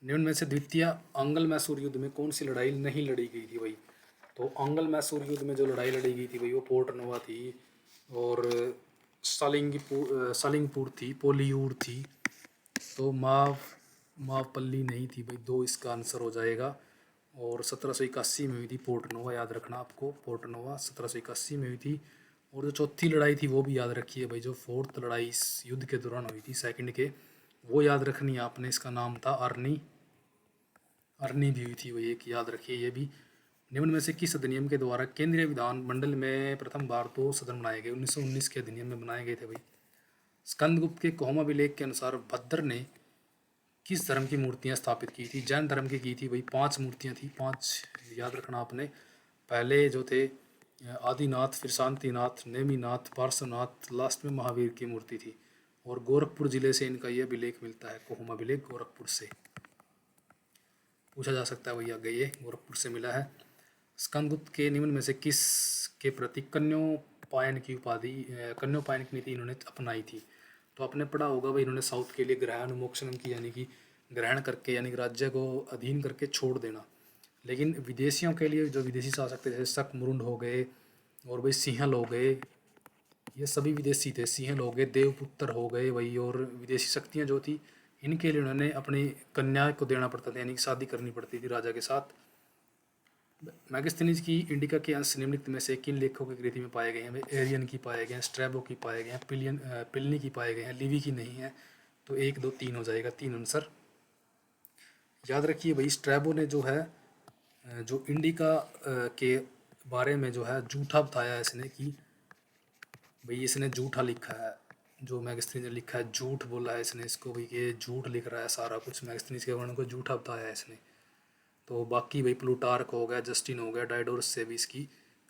निम्न में से द्वितीय आंग्ल मैसूर युद्ध में कौन सी लड़ाई नहीं लड़ी गई थी भाई? तो आंग्ल मैसूर युद्ध में जो लड़ाई लड़ी गई थी भाई वो पोर्ट नोवा थी, और सालिंगपुर थी, पोलियूर थी, तो मावपल्ली नहीं थी भाई, 2 इसका आंसर हो जाएगा। और 1781 में हुई थी पोर्ट नोवा, याद रखना आपको, पोर्ट नोवा 1781 में हुई थी। और जो चौथी लड़ाई थी वो भी याद रखिए भाई, जो फोर्थ लड़ाई इस युद्ध के दौरान हुई थी सेकंड के, वो याद रखनी है आपने, इसका नाम था अर्नी भी हुई थी वही एक, याद रखिए ये भी। निम्न में से किस अधिनियम के द्वारा केंद्रीय विधानमंडल में प्रथम बार 2 सदन बनाए गए? 1919 के अधिनियम में बनाए गए थे भाई। स्कंदगुप्त के कोहमा विलेख के अनुसार भद्र ने किस धर्म की मूर्तियां स्थापित की थी? जैन धर्म की थी भाई। 5 मूर्तियां थी, 5 याद रखना आपने। पहले जो थे आदिनाथ, फिर शांतिनाथ, नेमिनाथ, पार्श्वनाथ, लास्ट में महावीर की मूर्ति थी। और गोरखपुर जिले से इनका यह विलेख मिलता है, कोहमा विलेख गोरखपुर से पूछा जा सकता है भैया। गए ये गोरखपुर से मिला है। स्कंदगुप्त के निम्न में से किस के प्रति कन्योपायन की उपाधि, कन्योपायन की नीति इन्होंने अपनाई थी? तो आपने पढ़ा होगा भाई, इन्होंने साउथ के लिए ग्रहानुमोक्षण की, यानी कि ग्रहण करके, यानी कि राज्य को अधीन करके छोड़ देना। लेकिन विदेशियों के लिए, जो विदेशी शासक थे, जैसे शक मुरुंड हो गए और भाई सिंहल हो गए, ये सभी विदेशी थे। सिंहल हो गए, देवपुत्र हो गए वही, और विदेशी शक्तियाँ जो थी, इनके लिए उन्होंने अपनी कन्या को देना पड़ता था, यानी कि शादी करनी पड़ती थी राजा के साथ। मैगस्थनीज की इंडिका के अंश निम्नलिखित में से किन लेखकों की कृति में पाए गए हैं? एरियन की पाए गए हैं, स्ट्रैबो की पाए गए हैं, पिलनी की पाए गए हैं, लिवी की नहीं है। तो 1, 2, 3 हो जाएगा, 3 आंसर। याद रखिए भाई, स्ट्रैबो ने जो है जो इंडिका के बारे में जो है झूठा बताया है इसने, कि भाई इसने झूठा लिखा है। जो मैगस्थनीज ने लिखा है, झूठ बोला है इसने इसको भाई, ये झूठ लिख रहा है सारा कुछ, मैगस्थनीज के वर्णन को झूठा बताया है इसने। तो बाकी भाई प्लूटार्क हो गया, जस्टिन हो गया, डायडोरस से भी इसकी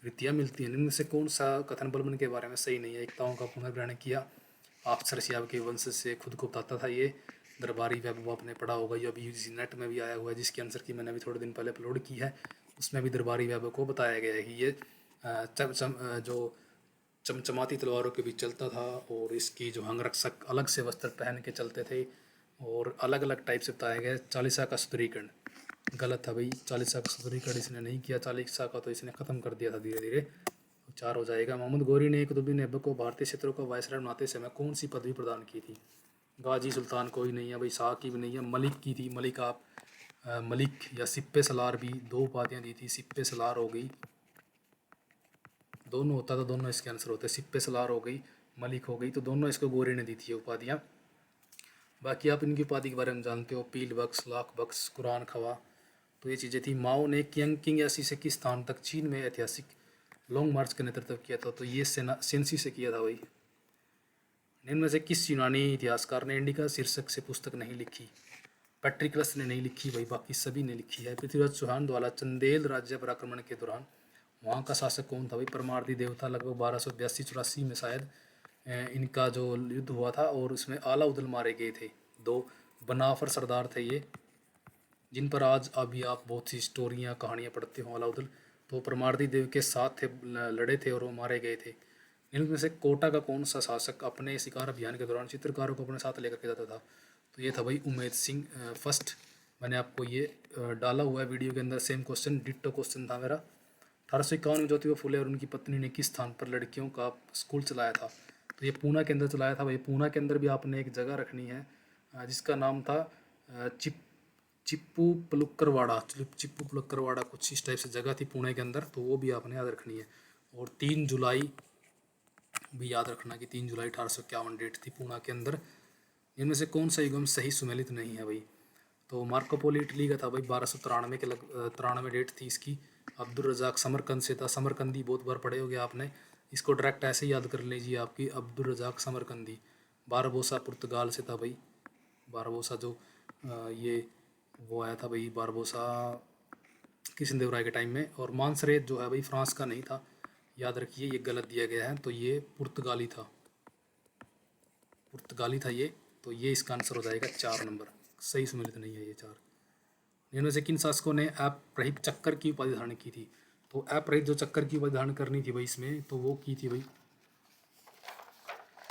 कृतियाँ मिलती हैं। इनमें से कौन सा कथन बलबन के बारे में सही नहीं है? एकताओं का पुनर्ग्रहण किया, अफसरसियाब के वंश से खुद को बताता था। ये दरबारी वैभव आपने पढ़ा होगा, ये अभी यूजीसी नेट में भी आया हुआ है, जिसकी आंसर की मैंने अभी थोड़े दिन पहले अपलोड की है। उसमें भी दरबारी वैभव को बताया गया है कि ये जो चमचमाती तलवारों के बीच चलता था, और इसकी जो अंगरक्षक अलग से वस्त्र पहन के चलते थे, और अलग अलग टाइप से बताया गया। चालीसा का सुदृढ़ीकरण गलत था भाई, चालीसा का सुदृढ़ीकरण इसने नहीं किया, चालीसा का तो इसने ख़त्म कर दिया था धीरे धीरे। 4 हो जाएगा। मोहम्मद गौरी ने कुतुबुद्दीन ऐबक को भारतीय क्षेत्रों का वायसराय बनाते समय कौन सी पदवी प्रदान की थी? गाजी सुल्तान कोई नहीं है भाई, शाह की भी नहीं है, मलिक की थी। मलिक आप मलिक या सिप्पे सलार भी 2 उपाधियाँ दी थी। सिप्पे सलार हो गई, दोनों होता तो दोनों इसके आंसर होते। सिप्पे सलार हो गई, मलिक हो गई, तो दोनों इसको गौरी ने दी थी उपाधियाँ। बाकी आप इनकी उपाधि के बारे में जानते हो, पील बख्श, लाख बख्श, कुरान खवा, तो ये चीज़ें थी। माओ ने किंग यासी से किस स्थान तक चीन में ऐतिहासिक लॉन्ग मार्च का नेतृत्व किया था? तो ये सेंसी से किया था भाई। निम्न में से किस यूनानी इतिहासकार ने इंडिका शीर्षक से पुस्तक नहीं लिखी? पैट्रिकलस ने नहीं लिखी भाई, बाकी सभी ने लिखी है। पृथ्वीराज चौहान द्वारा चंदेल राज्य पर आक्रमण के दौरान वहाँ का शासक कौन था भाई? परमार्दी देवता। लगभग 1282-84 में शायद इनका जो युद्ध हुआ था, और उसमें आलाउद्दीन मारे गए थे। 2 बनाफर सरदार थे ये, जिन पर आज अभी आप बहुत सी स्टोरियाँ कहानियाँ पढ़ते हो। अलाउद्दीन तो परमार्दी देव के साथ थे, लड़े थे और वो मारे गए थे। इनमें से कोटा का कौन सा शासक अपने शिकार अभियान के दौरान चित्रकारों को अपने साथ लेकर के जाता था? तो ये था भाई उमेद सिंह फर्स्ट। मैंने आपको ये डाला हुआ है वीडियो के अंदर, सेम क्वेश्चन, डिट्टो क्वेश्चन था मेरा। 1851 में ज्योतिबा फुले और उनकी पत्नी ने किस स्थान पर लड़कियों का स्कूल चलाया था? तो ये पूना के अंदर चलाया था भाई। पूना के अंदर भी आपने एक जगह रखनी है जिसका नाम था चिप्पू पलुक्करवाड़ा, चिप्पू पलुक्करवाड़ा कुछ इस टाइप से जगह थी पुणे के अंदर, तो वो भी आपने याद रखनी है। और 3 जुलाई भी याद रखना कि 3 जुलाई 1851 डेट थी पूना के अंदर। इनमें से कौन सा युगम सही सुमेलित नहीं है भाई? तो मार्कोपोलो इटली का था भाई, 1293 के 93 डेट थी इसकी। अब्दुल रजाक समरकंद से था। समरकंदी बहुत बार पढ़े होगे आपने, इसको डायरेक्ट ऐसे ही याद कर लीजिए आपकी, अब्दुल रजाक समरकंदी। बारबोसा पुर्तगाल से था भाई। बारबोसा जो ये वो आया था भाई, बारबोसा कृष्णदेव राय के टाइम में। और मानसरेत जो है भाई फ्रांस का नहीं था, याद रखिए, ये गलत दिया गया है, तो ये पुर्तगाली था, पुर्तगाली था ये। तो ये इसका आंसर हो जाएगा 4 नंबर, सही सुमेलित नहीं है ये 4। इनमें से किन शासकों ने ऐप रहित चक्कर की उपाधि धारण की थी? तो ऐप रहित जो चक्कर की उपाधि धारण करनी थी भाई इसमें, तो वो की थी भाई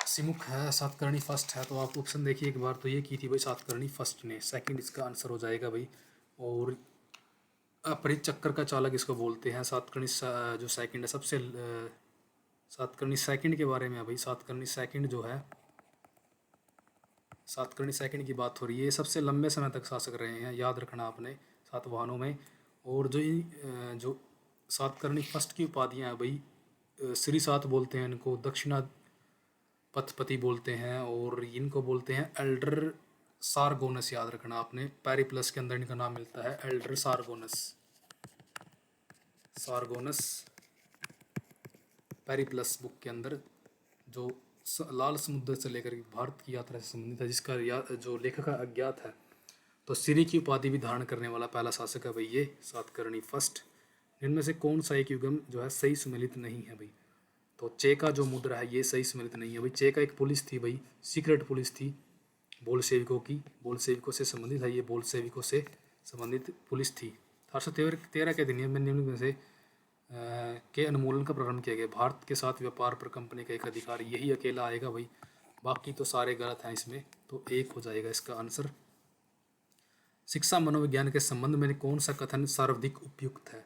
सिमुख है, सातकर्णी फर्स्ट है। तो आप ऑप्शन देखिए एक बार, तो ये की थी भाई सातकर्णी फर्स्ट ने, सेकंड इसका आंसर हो जाएगा भाई। और अपहृत चक्कर का चालक इसको बोलते हैं। सातकर्णी जो सेकंड है सबसे सातकर्णी सेकंड के बारे में है भाई। सातकर्णी सेकंड जो है, सातकर्णी सेकंड की बात हो रही है। सबसे लंबे समय तक शासक रहे हैं, याद रखना आपने, सातवाहनों में। और जो सातकर्णी फर्स्ट की उपाधियाँ हैं भाई, श्री सात बोलते हैं इनको, दक्षिणा पथपति बोलते हैं, और इनको बोलते हैं एल्डर सारगोनस। याद रखना आपने, पैरी प्लस के अंदर इनका नाम मिलता है एल्डर सारगोनस। सारगोनस पेरिप्लस बुक के अंदर जो लाल समुद्र से लेकर भारत की यात्रा से संबंधित है, जिसका जो लेखक अज्ञात है। तो सिरी की उपाधि भी धारण करने वाला पहला शासक है भाई ये सातकर्णी फर्स्ट। इनमें से कौन सा एक युगम जो है सही सुमेलित नहीं है भाई? तो चे का जो मुद्रा है ये सही सुमेलित नहीं है भाई। चे का एक पुलिस थी भाई, सीक्रेट पुलिस थी बोल्शेविकों की, बोल्शेविकों से संबंधित है ये, बोल्शेविकों से संबंधित पुलिस थी। 1813 के अधिनियम में निम्न में से के अनुमूलन का प्रारंभ किया गया। भारत के साथ व्यापार पर कंपनी का एक अधिकार, यही अकेला आएगा भाई, बाकी तो सारे गलत हैं इसमें, तो एक हो जाएगा इसका आंसर। शिक्षा मनोविज्ञान के संबंध में कौन सा कथन सर्वाधिक उपयुक्त है?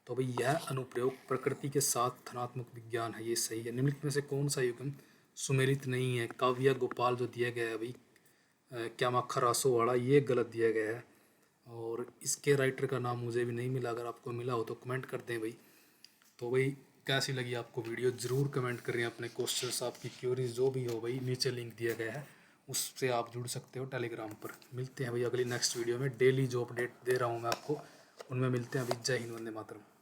तो भाई यह अनुप्रयोग प्रकृति के साथ धनात्मक विज्ञान है, ये सही है। निम्नलिखित में से कौन सा युग्म सुमेलित नहीं है? काव्या गोपाल जो दिया गया है भाई, क्या माखा रासोवाड़ा, ये गलत दिया गया है। और इसके राइटर का नाम मुझे भी नहीं मिला, अगर आपको मिला हो तो कमेंट कर दें भाई। तो भाई कैसी लगी आपको वीडियो ज़रूर कमेंट करें। अपने क्वेश्चंस, आपकी क्यूरीज जो भी हो भाई, नीचे लिंक दिया गया है, उससे आप जुड़ सकते हो टेलीग्राम पर। मिलते हैं भाई अगली नेक्स्ट वीडियो में। डेली जो अपडेट दे रहा हूँ मैं आपको, उनमें मिलते हैं अभी। जय हिंद, वंदे मातरम।